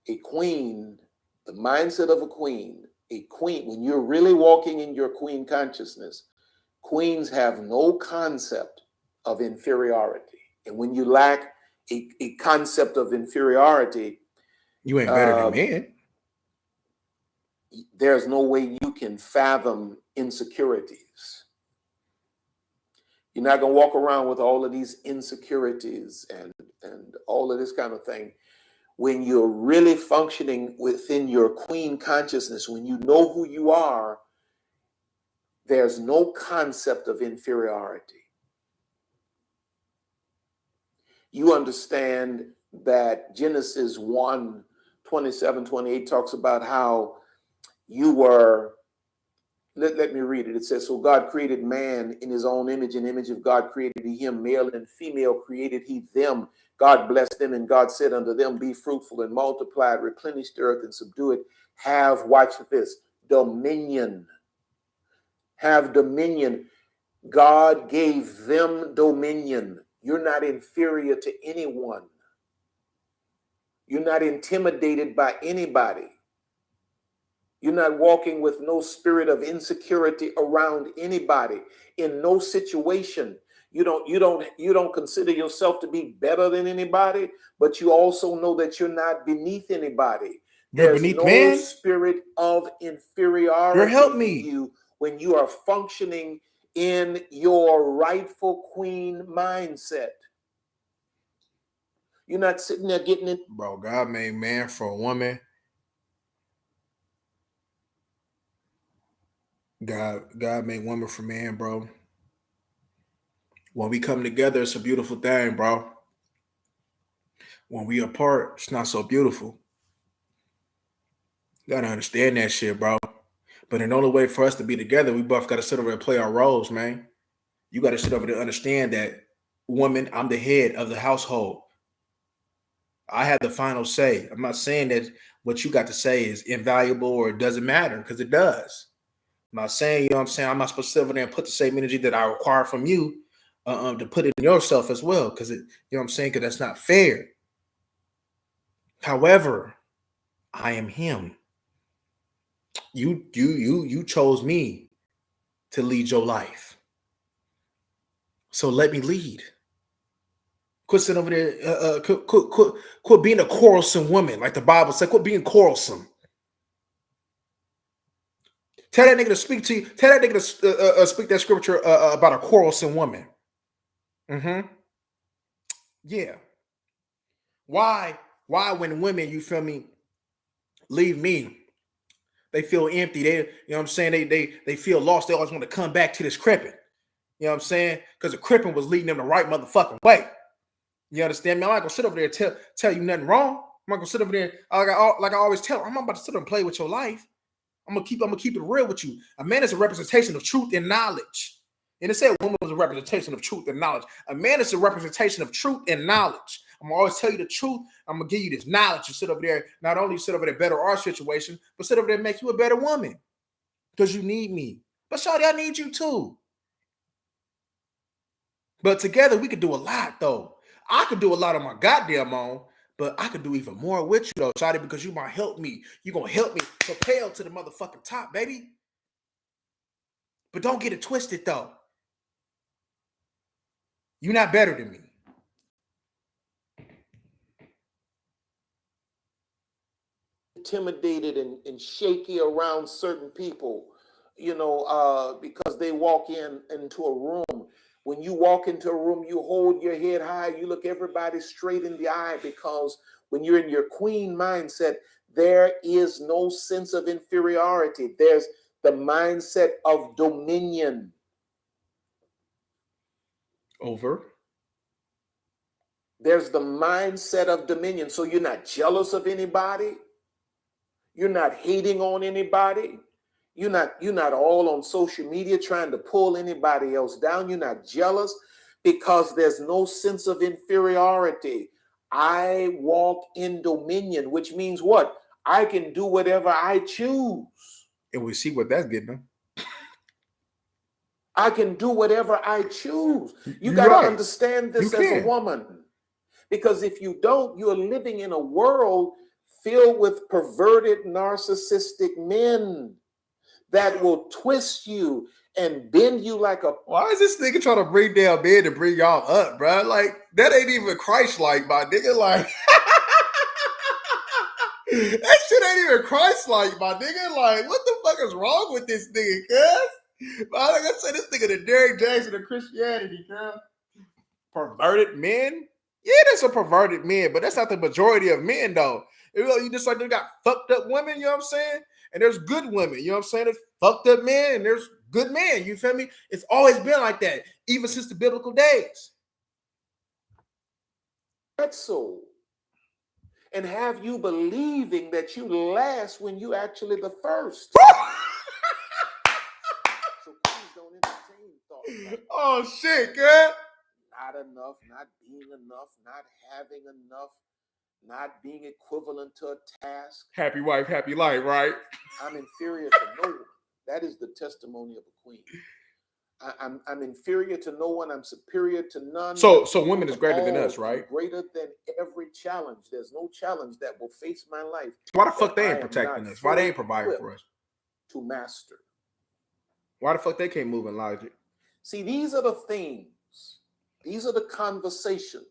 A queen, the mindset of a queen, when you're really walking in your queen consciousness, queens have no concept of inferiority. And when you lack a concept of inferiority, you ain't better than men. There's no way you can fathom insecurities. You're not going to walk around with all of these insecurities and all of this kind of thing. When you're really functioning within your queen consciousness, when you know who you are, there's no concept of inferiority. You understand that Genesis 1:27-28 talks about how you were, let me read it. It says, so God created man in his own image. In image of God created he him, male and female created he them. God blessed them, and God said unto them, be fruitful and multiply, replenish the earth and subdue it. Have, watch this, dominion. Have dominion. God gave them dominion. You're not inferior to anyone. You're not intimidated by anybody. You're not walking with no spirit of insecurity around anybody in no situation. You don't consider yourself to be better than anybody, but you also know that you're not beneath anybody. There's no man. Spirit of inferiority in you when you are functioning in your rightful queen mindset. You're not sitting there getting it. Bro, God made man for a woman. God made woman for man, bro. When we come together, it's a beautiful thing, bro. When we apart, it's not so beautiful. You gotta understand that shit, bro. But in the only way for us to be together, we both got to sit over and play our roles, man. You got to sit over there and understand that, woman, I'm the head of the household. I have the final say. I'm not saying that what you got to say is invaluable or it doesn't matter, because it does. I'm not saying, you know what I'm saying, I'm not supposed to sit over there and put the same energy that I require from you to put it in yourself as well, because you know what I'm saying, because that's not fair. However, I am him. You chose me to lead your life. So let me lead. Quit sitting over there, quit being a quarrelsome woman, like the Bible said. Quit being quarrelsome. Tell that nigga to speak to you. Tell that nigga to speak that scripture about a quarrelsome woman. Mm-hmm. Yeah. Why when women, you feel me, leave me, they feel empty. They, you know what I'm saying? They feel lost. They always want to come back to this crippin'. You know what I'm saying? Because the crippin' was leading them the right motherfucking way. You understand me? I'm not gonna sit over there and tell you nothing wrong. I'm not gonna sit over there like I always tell. I'm not about to sit there and play with your life. I'm gonna keep it real with you. A man is a representation of truth and knowledge. And it said a woman was a representation of truth and knowledge. A man is a representation of truth and knowledge. I'm gonna always tell you the truth. I'm gonna give you this knowledge. You sit over there, not only sit over there better our situation, but sit over there and make you a better woman. Because you need me. But shawty, I need you too. But together we could do a lot though. I could do a lot on my goddamn own, but I could do even more with you though, shawty, because you might help me. You're gonna help me propel to the motherfucking top, baby. But don't get it twisted though. You're not better than me. Intimidated and shaky around certain people, you know, because they walk into a room. When you walk into a room, you hold your head high, you look everybody straight in the eye, because when you're in your queen mindset, there is no sense of inferiority. There's the mindset of dominion. Over. There's the mindset of dominion. So you're not jealous of anybody. You're not hating on anybody. You're not all on social media trying to pull anybody else down. You're not jealous because there's no sense of inferiority. I walk in dominion, which means what? I can do whatever I choose. And we see what that's getting them. I can do whatever I choose. You got to understand this as a woman. Because if you don't, you're living in a world filled with perverted, narcissistic men that will twist you and bend you like a... Why is this nigga trying to bring down men to bring y'all up, bro? Like, that ain't even Christ-like, my nigga. Like, that shit ain't even Christ-like, my nigga. Like, what the fuck is wrong with this nigga, cuz? Like I said, this nigga the Derrick Jackson of Christianity, cuz. Perverted men? Yeah, there's some perverted men, but that's not the majority of men, though. You just like they got fucked up women, you know what I'm saying? And there's good women, you know what I'm saying? There's fucked up men and there's good men, you feel me? It's always been like that, even since the biblical days. That's so. And have you believing that you last when you actually the first. So please don't entertain thoughts. Oh, shit, girl. Not enough, not being enough, not having enough, not being equivalent to a task. Happy wife, happy life, right? I'm inferior to no one. That is the testimony of a queen. I'm inferior to no one. I'm superior to none. So women is greater than us, right? Greater than every challenge. There's no challenge that will face my life. Why the fuck they ain't protecting us? Why they ain't providing for us? To master. Why the fuck they can't move in logic? See, these are the things. These are the conversations.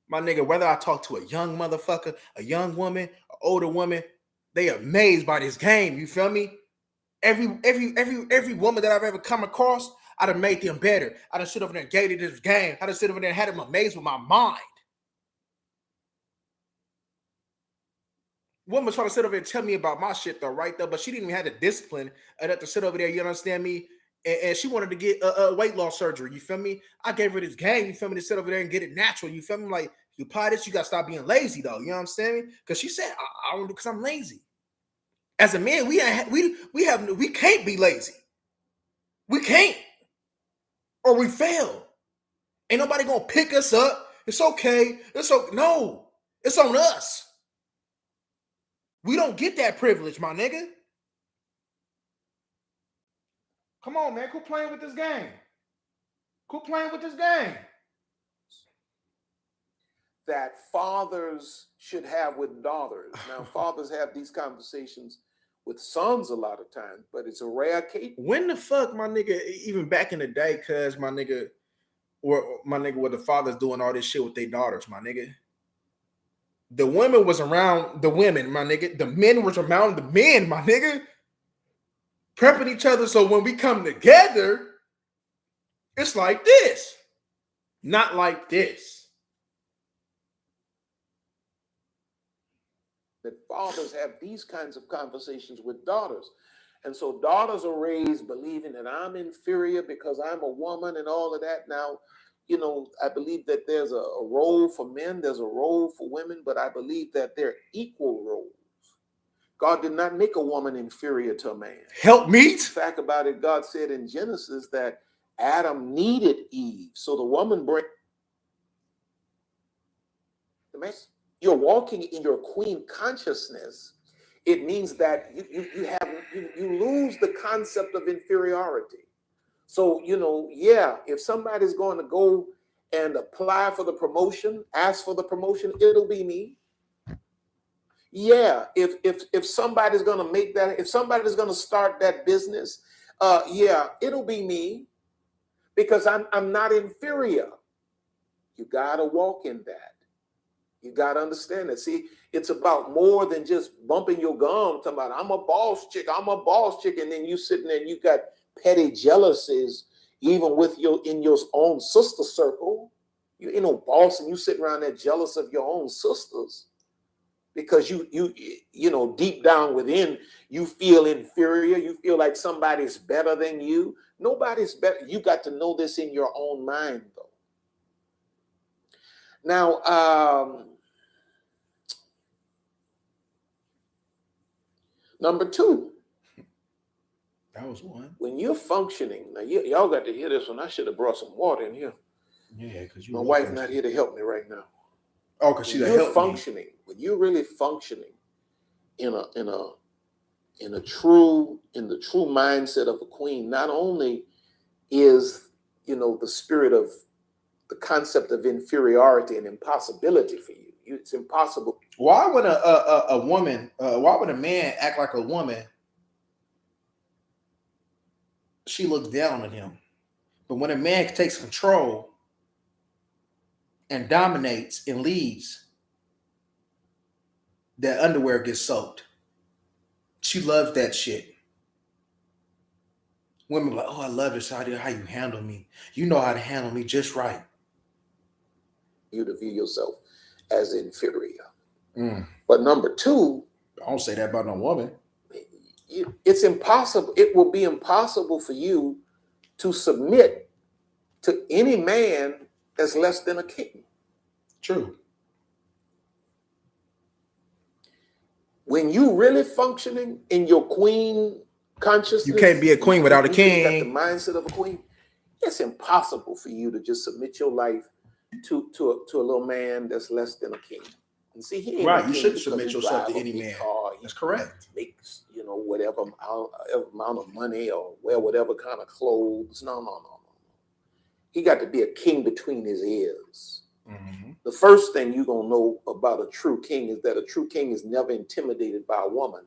My nigga, whether I talk to a young motherfucker, a young woman, an older woman, they amazed by this game. You feel me? Every woman that I've ever come across, I'd have made them better. I'd have sit over there and gated this game. I'd have sit over there and had them amazed with my mind. Woman trying to sit over there and tell me about my shit though, right though, but she didn't even have the discipline enough to sit over there, you understand me? And she wanted to get a weight loss surgery, you feel me? I gave her this game, you feel me, to sit over there and get it natural, you feel me? Like, you apply this, you got to stop being lazy though, you know what I'm saying? Because she said, I don't do because I'm lazy. As a man, we can't be lazy. We can't, or we fail. Ain't nobody gonna pick us up. It's okay. No, it's on us. We don't get that privilege, my nigga. Come on, man. Quit playing with this game. Quit playing with this game. That fathers should have with daughters. Now, fathers have these conversations with sons a lot of times, but it's a rare case. When the fuck, my nigga, even back in the day, cuz my nigga, where the fathers doing all this shit with their daughters, my nigga. The women was around the women, my nigga. The men was around the men, my nigga. Prepping each other so when we come together, it's like this. Not like this. That fathers have these kinds of conversations with daughters. And so daughters are raised believing that I'm inferior because I'm a woman and all of that. Now, you know, I believe that there's a role for men, there's a role for women, but I believe that they're equal roles. God did not make a woman inferior to a man. Help me. The fact about it, God said in Genesis that Adam needed Eve. So the woman brings the man. You're walking in your queen consciousness. It means that you lose the concept of inferiority. So, you know, yeah, if somebody's going to go and apply for the promotion, ask for the promotion, it'll be me. Yeah, if somebody's going to make that, if somebody's going to start that business, yeah, it'll be me, because I'm not inferior. You got to walk in that. You got to understand that. See, it's about more than just bumping your gum, talking about I'm a boss chick, and then you sitting there and you got petty jealousies, even with in your own sister circle. You ain't no boss, and you sit around there jealous of your own sisters because you know, deep down within you feel inferior. You feel like somebody's better than you. Nobody's better. You got to know this in your own mind, though. Now, number two. That was one. When you're functioning, now y'all got to hear this one. I should have brought some water in here. Yeah, because my wife's not here to help me right now. Oh, because she's functioning. When you're really functioning in the true mindset of a queen, not only is, you know, the spirit of the concept of inferiority and impossibility for you. It's impossible. Why would a woman? Why would a man act like a woman? She looks down on him, but when a man takes control and dominates and leads, that underwear gets soaked. She loves that shit. Women are like, oh, I love this idea, how you handle me. You know how to handle me just right. You to view yourself as inferior. But number two, I don't say that about no woman. It's impossible. It will be impossible for you to submit to any man that's less than a king. True. When you really functioning in your queen consciousness, you can't be a queen without a king. You got the mindset of a queen. It's impossible for you to just submit your life to a little man that's less than a king. And see, he ain't right. You shouldn't submit yourself to any man. That's correct. Makes, you know, whatever amount of money or wear whatever kind of clothes. No. He got to be a king between his ears. Mm-hmm. The first thing you're going to know about a true king is that a true king is never intimidated by a woman.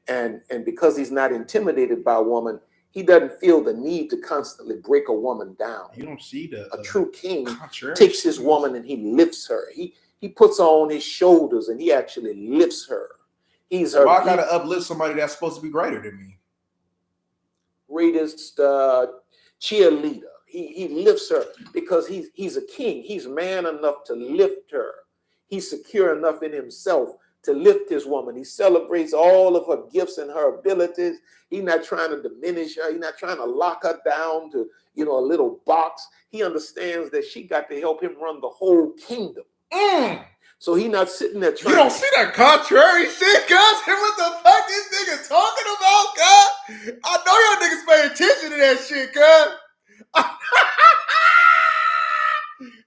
And because he's not intimidated by a woman, he doesn't feel the need to constantly break a woman down. You don't see a true king takes his woman and he lifts her. He puts her on his shoulders and he actually lifts her. He's her. Why I gotta uplift somebody that's supposed to be greater than me? Greatest cheerleader. He lifts her because he's a king. He's man enough to lift her. He's secure enough in himself to lift his woman. He celebrates all of her gifts and her abilities. He's not trying to diminish her. He's not trying to lock her down to, you know, a little box. He understands that she got to help him run the whole kingdom. So he not sitting there trying. You don't see that contrary shit, cuz? What the fuck this nigga talking about, cuz? I know y'all niggas pay attention to that shit, cuz.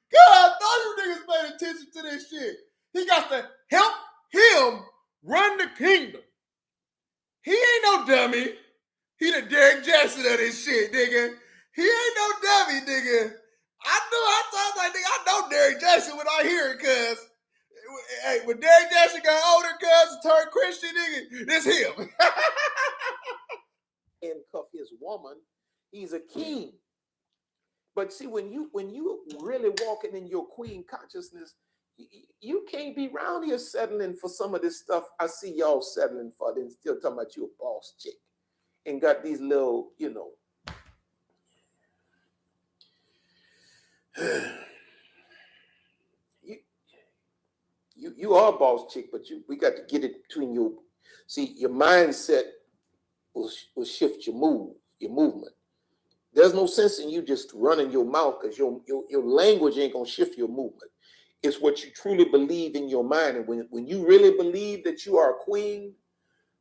God, I know you niggas pay attention to this shit. He got to help him run the kingdom. He ain't no dummy. He the Derrick Jackson of this shit, nigga. He ain't no dummy, nigga. I was like, nigga, I know Derrick Jackson when I hear it, cuz. Hey, when Derrick Jackson got older, cuz, and turned Christian, nigga, this him. Handcuff his woman, he's a king. But see, when you really walking in your queen consciousness, you can't be around here settling for some of this stuff I see y'all settling for, then still talking about you a boss chick and got these little, you know. You are a boss chick, but we got to get it between your, see, your mindset will shift your movement. There's no sense in you just running your mouth because your language ain't gonna shift your movement. It's what you truly believe in your mind. And when you really believe that you are a queen,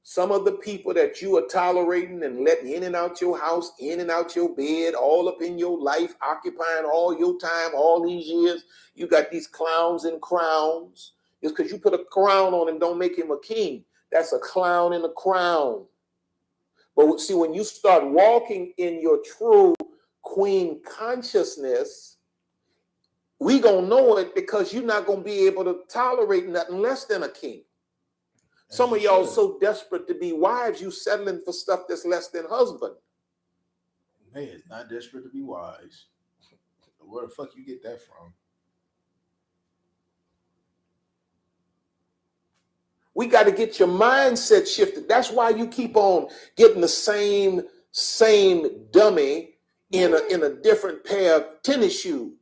some of the people that you are tolerating and letting in and out your house, in and out your bed, all up in your life, occupying all your time, all these years, you got these clowns in crowns. It's because you put a crown on him, don't make him a king. That's a clown in a crown. But see, when you start walking in your true queen consciousness, we gonna know it because you're not gonna be able to tolerate nothing less than a king. Some of y'all so desperate to be wives, you settling for stuff that's less than husband. Man, it's not desperate to be wise. Where the fuck you get that from? We got to get your mindset shifted. That's why you keep on getting the same dummy in a different pair of tennis shoes.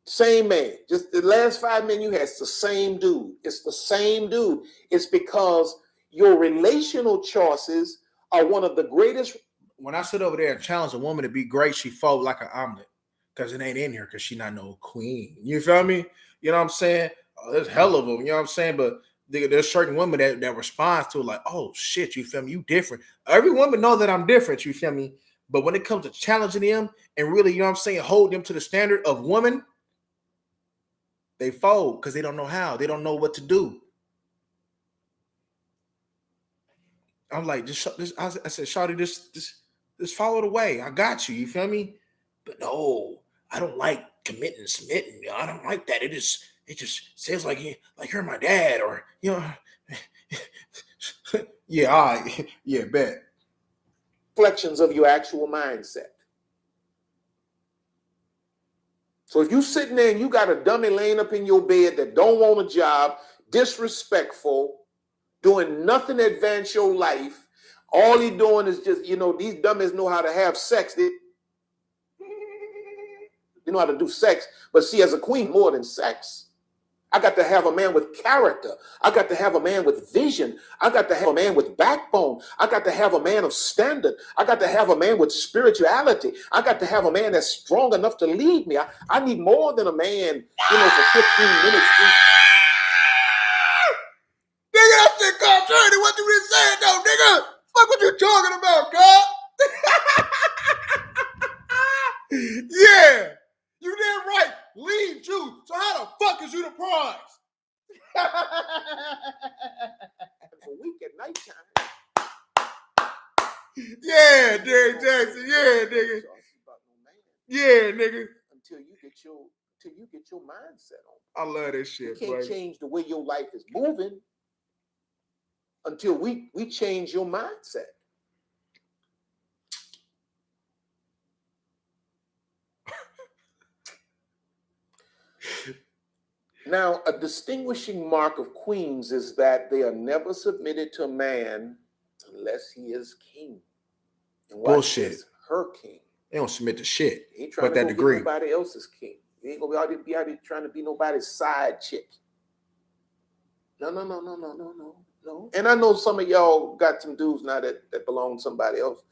Same man. Just the last 5 men you had, it's the same dude. It's the same dude. It's because your relational choices are one of the greatest. When I sit over there and challenge a woman to be great, she fold like an omelet because it ain't in here because she not no queen. You feel me? You know what I'm saying? Oh, there's hell of them. You know what I'm saying? But there's certain women that responds to it like, oh shit, you feel me? You different. Every woman knows that I'm different. You feel me? But when it comes to challenging them and really, you know what I'm saying, hold them to the standard of woman, they fold because they don't know how. They don't know what to do. I'm like, I said, Shawty, just follow the way. I got you. You feel me? But no, I don't like committing, smitten. I don't like that. It just says like you're my dad, or you know. Yeah, all right. Yeah, bet. Reflections of your actual mindset. So if you sitting there and you got a dummy laying up in your bed that don't want a job, disrespectful, doing nothing to advance your life, all he doing is just, you know, these dummies know how to have sex. They know how to do sex. But see, as a queen, more than sex. I got to have a man with character. I got to have a man with vision. I got to have a man with backbone. I got to have a man of standard. I got to have a man with spirituality. I got to have a man that's strong enough to lead me. I need more than a man, you know, for 15 minutes. Nigga, that shit contrary to what you been saying, though, nigga. Fuck what you talking about, God? Yeah. You damn right. Lead you. So how the fuck is you the prize? For a week at nighttime. Yeah, Derrick Jackson. Yeah, nigga. Yeah, nigga. Until you get your mindset on. I love this shit. You can't change the way your life is moving until we change your mindset. Now, a distinguishing mark of queens is that they are never submitted to a man unless he is king. And bullshit. Her king. They don't submit to shit. He ain't trying to be nobody else's king. He ain't gonna be out here trying to be nobody's side chick. No. And I know some of y'all got some dudes now that belong to somebody else.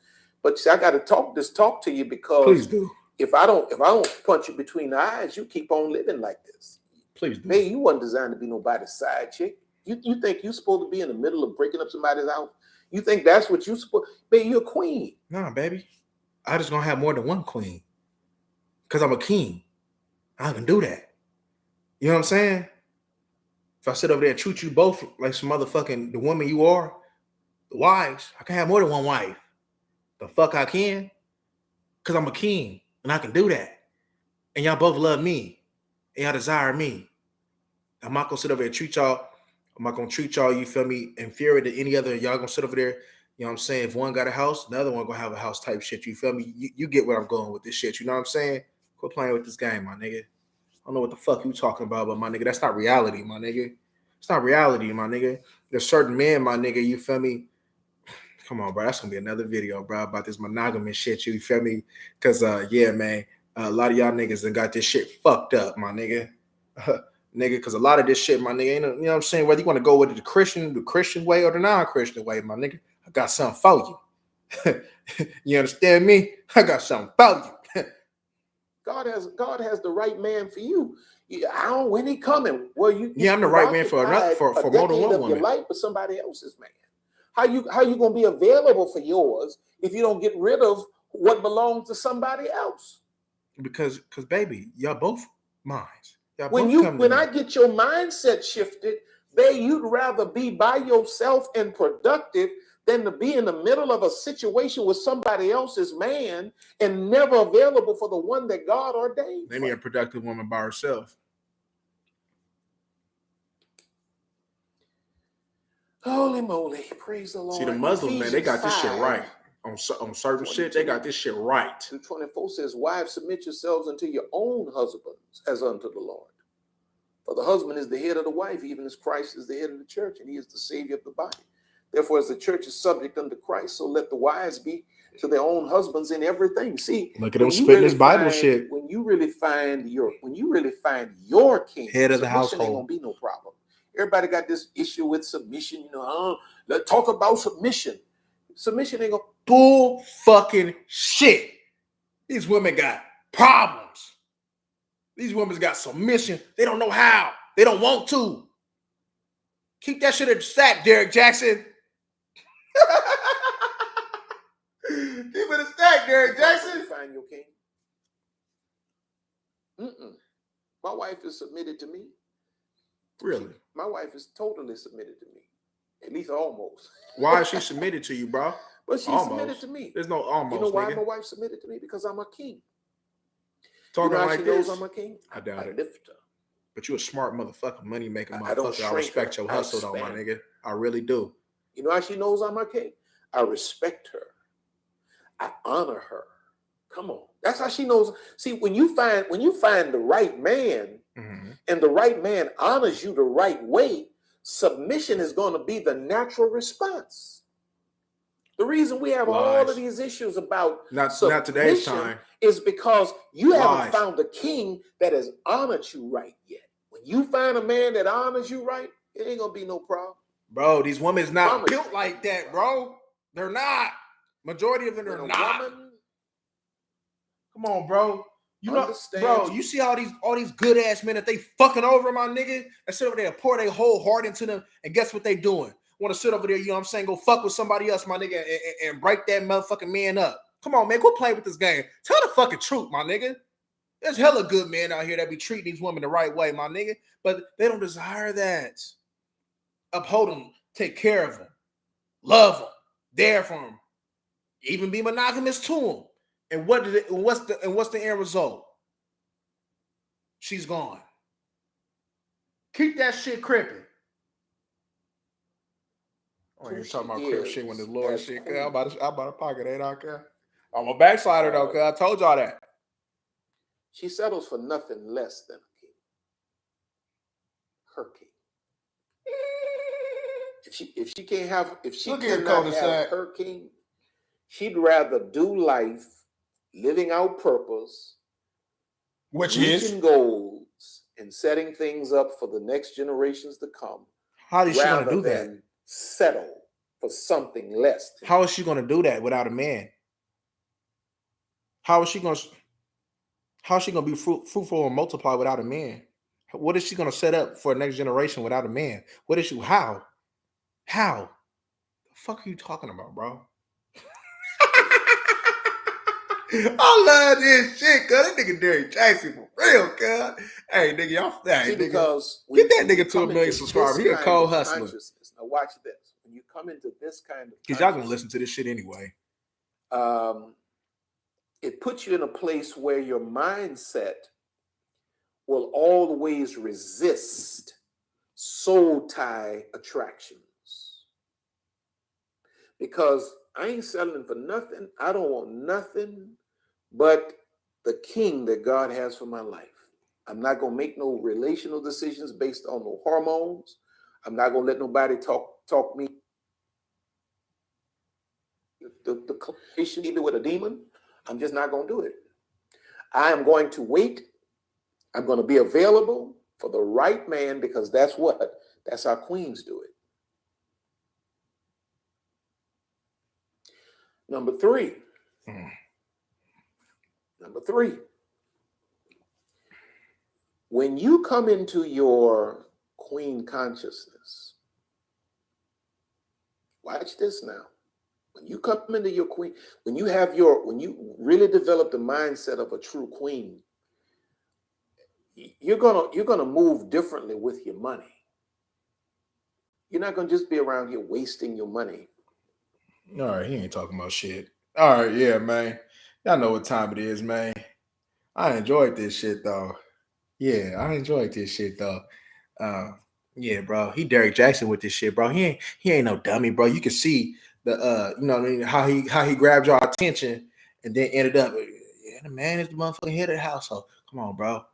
But see, I got to talk to you because please do. If I don't punch you between the eyes, you keep on living like this. Please do. Babe, you wasn't designed to be nobody's side chick. You think you're supposed to be in the middle of breaking up somebody's house? You think that's what you supposed? Babe, you're a queen. Nah, baby. I just gonna have more than one queen. Cause I'm a king. I can do that. You know what I'm saying? If I sit over there and treat you both like some motherfucking the woman you are, the wives, I can have more than one wife. The fuck I can. Cause I'm a king and I can do that. And y'all both love me. And y'all desire me. I'm not gonna sit over there and treat y'all. I'm not gonna treat y'all, you feel me, inferior to any other. Y'all gonna sit over there, you know what I'm saying? If one got a house, the other one gonna have a house type shit. You feel me? You get where I'm going with this shit. You know what I'm saying? Quit playing with this game, my nigga. I don't know what the fuck you talking about, but my nigga, that's not reality, my nigga. It's not reality, my nigga. There's certain men, my nigga, you feel me? Come on, bro. That's gonna be another video, bro, about this monogamous shit. You feel me? Cause yeah, man, a lot of y'all niggas done got this shit fucked up, my nigga. Nigga, because a lot of this shit, my nigga, you know what I'm saying? Whether you want to go with the Christian way or the non-Christian way, my nigga, I got something for you. You understand me? I got something for you. God has the right man for you. I don't when he coming. Well, I'm the right man for more than one woman. Your life, but somebody else's man. How you gonna be available for yours if you don't get rid of what belongs to somebody else? Because baby, y'all both minds. When I get your mindset shifted, babe, you'd rather be by yourself and productive than to be in the middle of a situation with somebody else's man and never available for the one that God ordained. They need a productive woman by herself. Holy moly, praise the Lord. See, the Muslims, man, they got this shit right. On certain shit, they got this shit right. 2:24 says, wives, submit yourselves unto your own husbands as unto the Lord. For the husband is the head of the wife, even as Christ is the head of the church, and he is the savior of the body. Therefore, as the church is subject unto Christ, so let the wives be to their own husbands in everything. See, look at them spitting this Bible shit. When you really find your king, head of the household, ain't gonna be no problem. Everybody got this issue with submission. You know, let's talk about submission. Submission ain't gonna bull fucking shit. These women got problems. These women got submission. They don't know how. They don't want to. Keep that shit in the stack, Derek Jackson. Keep it in the stack, Derek Jackson. Find your king. My wife is submitted to me. Really? My wife is totally submitted to me. At least almost. Why is she submitted to you, bro? But she's submitted to me. There's no almost. You know why nigga? my wife submitted to me? Because I'm a king. Talking you know like she this, knows I'm a king. I doubt it. Lift her. But you a smart motherfucker, money making I don't motherfucker. I shrink respect her. your hustle, though, my nigga. I really do. You know how she knows I'm a king? I respect her. I honor her. Come on, that's how she knows. See, when you find the right man, and the right man honors you the right way, submission is going to be the natural response. The reason we have all of these issues about not today's time is because you haven't found a king that has honored you right yet. When you find a man that honors you right, it ain't gonna be no problem. Bro, these women's not built like that, bro. They're not. Majority of them are not. Come on, bro. You know, bro, you see all these good ass men that they fucking over, my nigga, and sit over there and pour their whole heart into them, and guess what they doing? Want to sit over there, you know what I'm saying, go fuck with somebody else, my nigga, and break that motherfucking man up. Come on, man, quit playing with this game. Tell the fucking truth, my nigga. There's hella good men out here that be treating these women the right way, my nigga, but they don't desire that. Uphold them, take care of them, love them, there for them, even be monogamous to them. And what's the end result? She's gone. Keep that shit cripping. Oh, you're talking about crip shit when the Lord shit. I'm about to pocket it out there. I'm a backslider though, cuz I told y'all that. She settles for nothing less than a king. Her king. If she cannot have her king, she'd rather do life living out purpose, which is reaching goals and setting things up for the next generations to come. How is she going to do that? Settle for something less. How is she going to do that without a man? How is she going to be fruitful and multiply without a man? What is she gonna set up for a next generation without a man? What is she? How? The fuck are you talking about, bro? I love this shit, cuz that nigga Derrick Jackson for real, cuz. Hey, nigga, y'all See, nigga, because get that when you nigga to come a million into subscribers. this He a kind cold of hustler. consciousness. Now watch this. When you come into this kind of Because y'all gonna consciousness, listen to this shit anyway. it puts you in a place where your mindset will always resist soul tie attractions. Because I ain't settling for nothing. I don't want nothing but the king that God has for my life. I'm not going to make no relational decisions based on no hormones. I'm not going to let nobody talk me the conversation either with a demon. I'm just not going to do it. I am going to wait. I'm going to be available for the right man, because that's how queens do it. Number three. When you come into your queen consciousness, watch this now. When you come into your queen, when you really develop the mindset of a true queen, you're gonna move differently with your money. You're not gonna just be around here wasting your money. All right, he ain't talking about shit. All right, yeah, man. Y'all know what time it is, man. I enjoyed this shit though. Yeah, I enjoyed this shit though. Yeah, bro. He Derrick Jackson with this shit, bro. He ain't no dummy, bro. You can see the you know what I mean, how he grabbed your attention and then ended up, yeah, the man is the motherfucking head of the household. Come on, bro.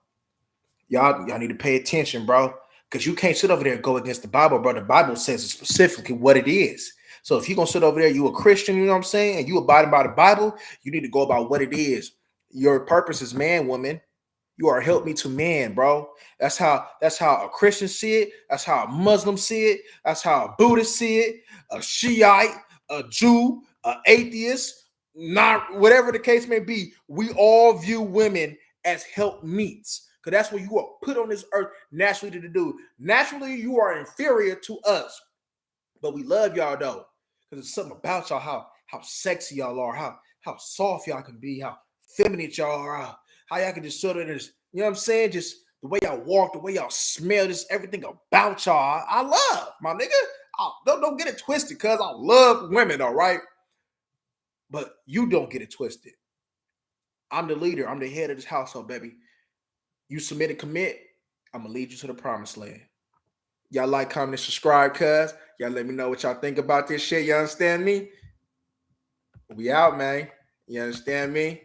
Y'all need to pay attention, bro. Because you can't sit over there and go against the Bible, bro. The Bible says specifically what it is. So if you're gonna sit over there, you a Christian, you know what I'm saying, and you abiding by the Bible, you need to go about what it is. Your purpose is man, woman. You are help me to man, bro. That's how a Christian see it. That's how a Muslim see it. That's how a Buddhist see it. A Shiite, a Jew, an atheist, not whatever the case may be. We all view women as help meets, because that's what you are put on this earth naturally to do. Naturally, you are inferior to us, but we love y'all though, because it's something about y'all, how sexy y'all are, how soft y'all can be, how feminine y'all are, how y'all can just sort of just, you know what I'm saying, just the way y'all walk, the way y'all smell, just everything about y'all. I love, my nigga. Don't get it twisted, cuz I love women, all right? But you don't get it twisted. I'm the leader. I'm the head of this household, baby. You submit and commit, I'm gonna lead you to the promised land. Y'all like, comment, and subscribe, cuz. Y'all let me know what y'all think about this shit. You understand me? We out, man. You understand me?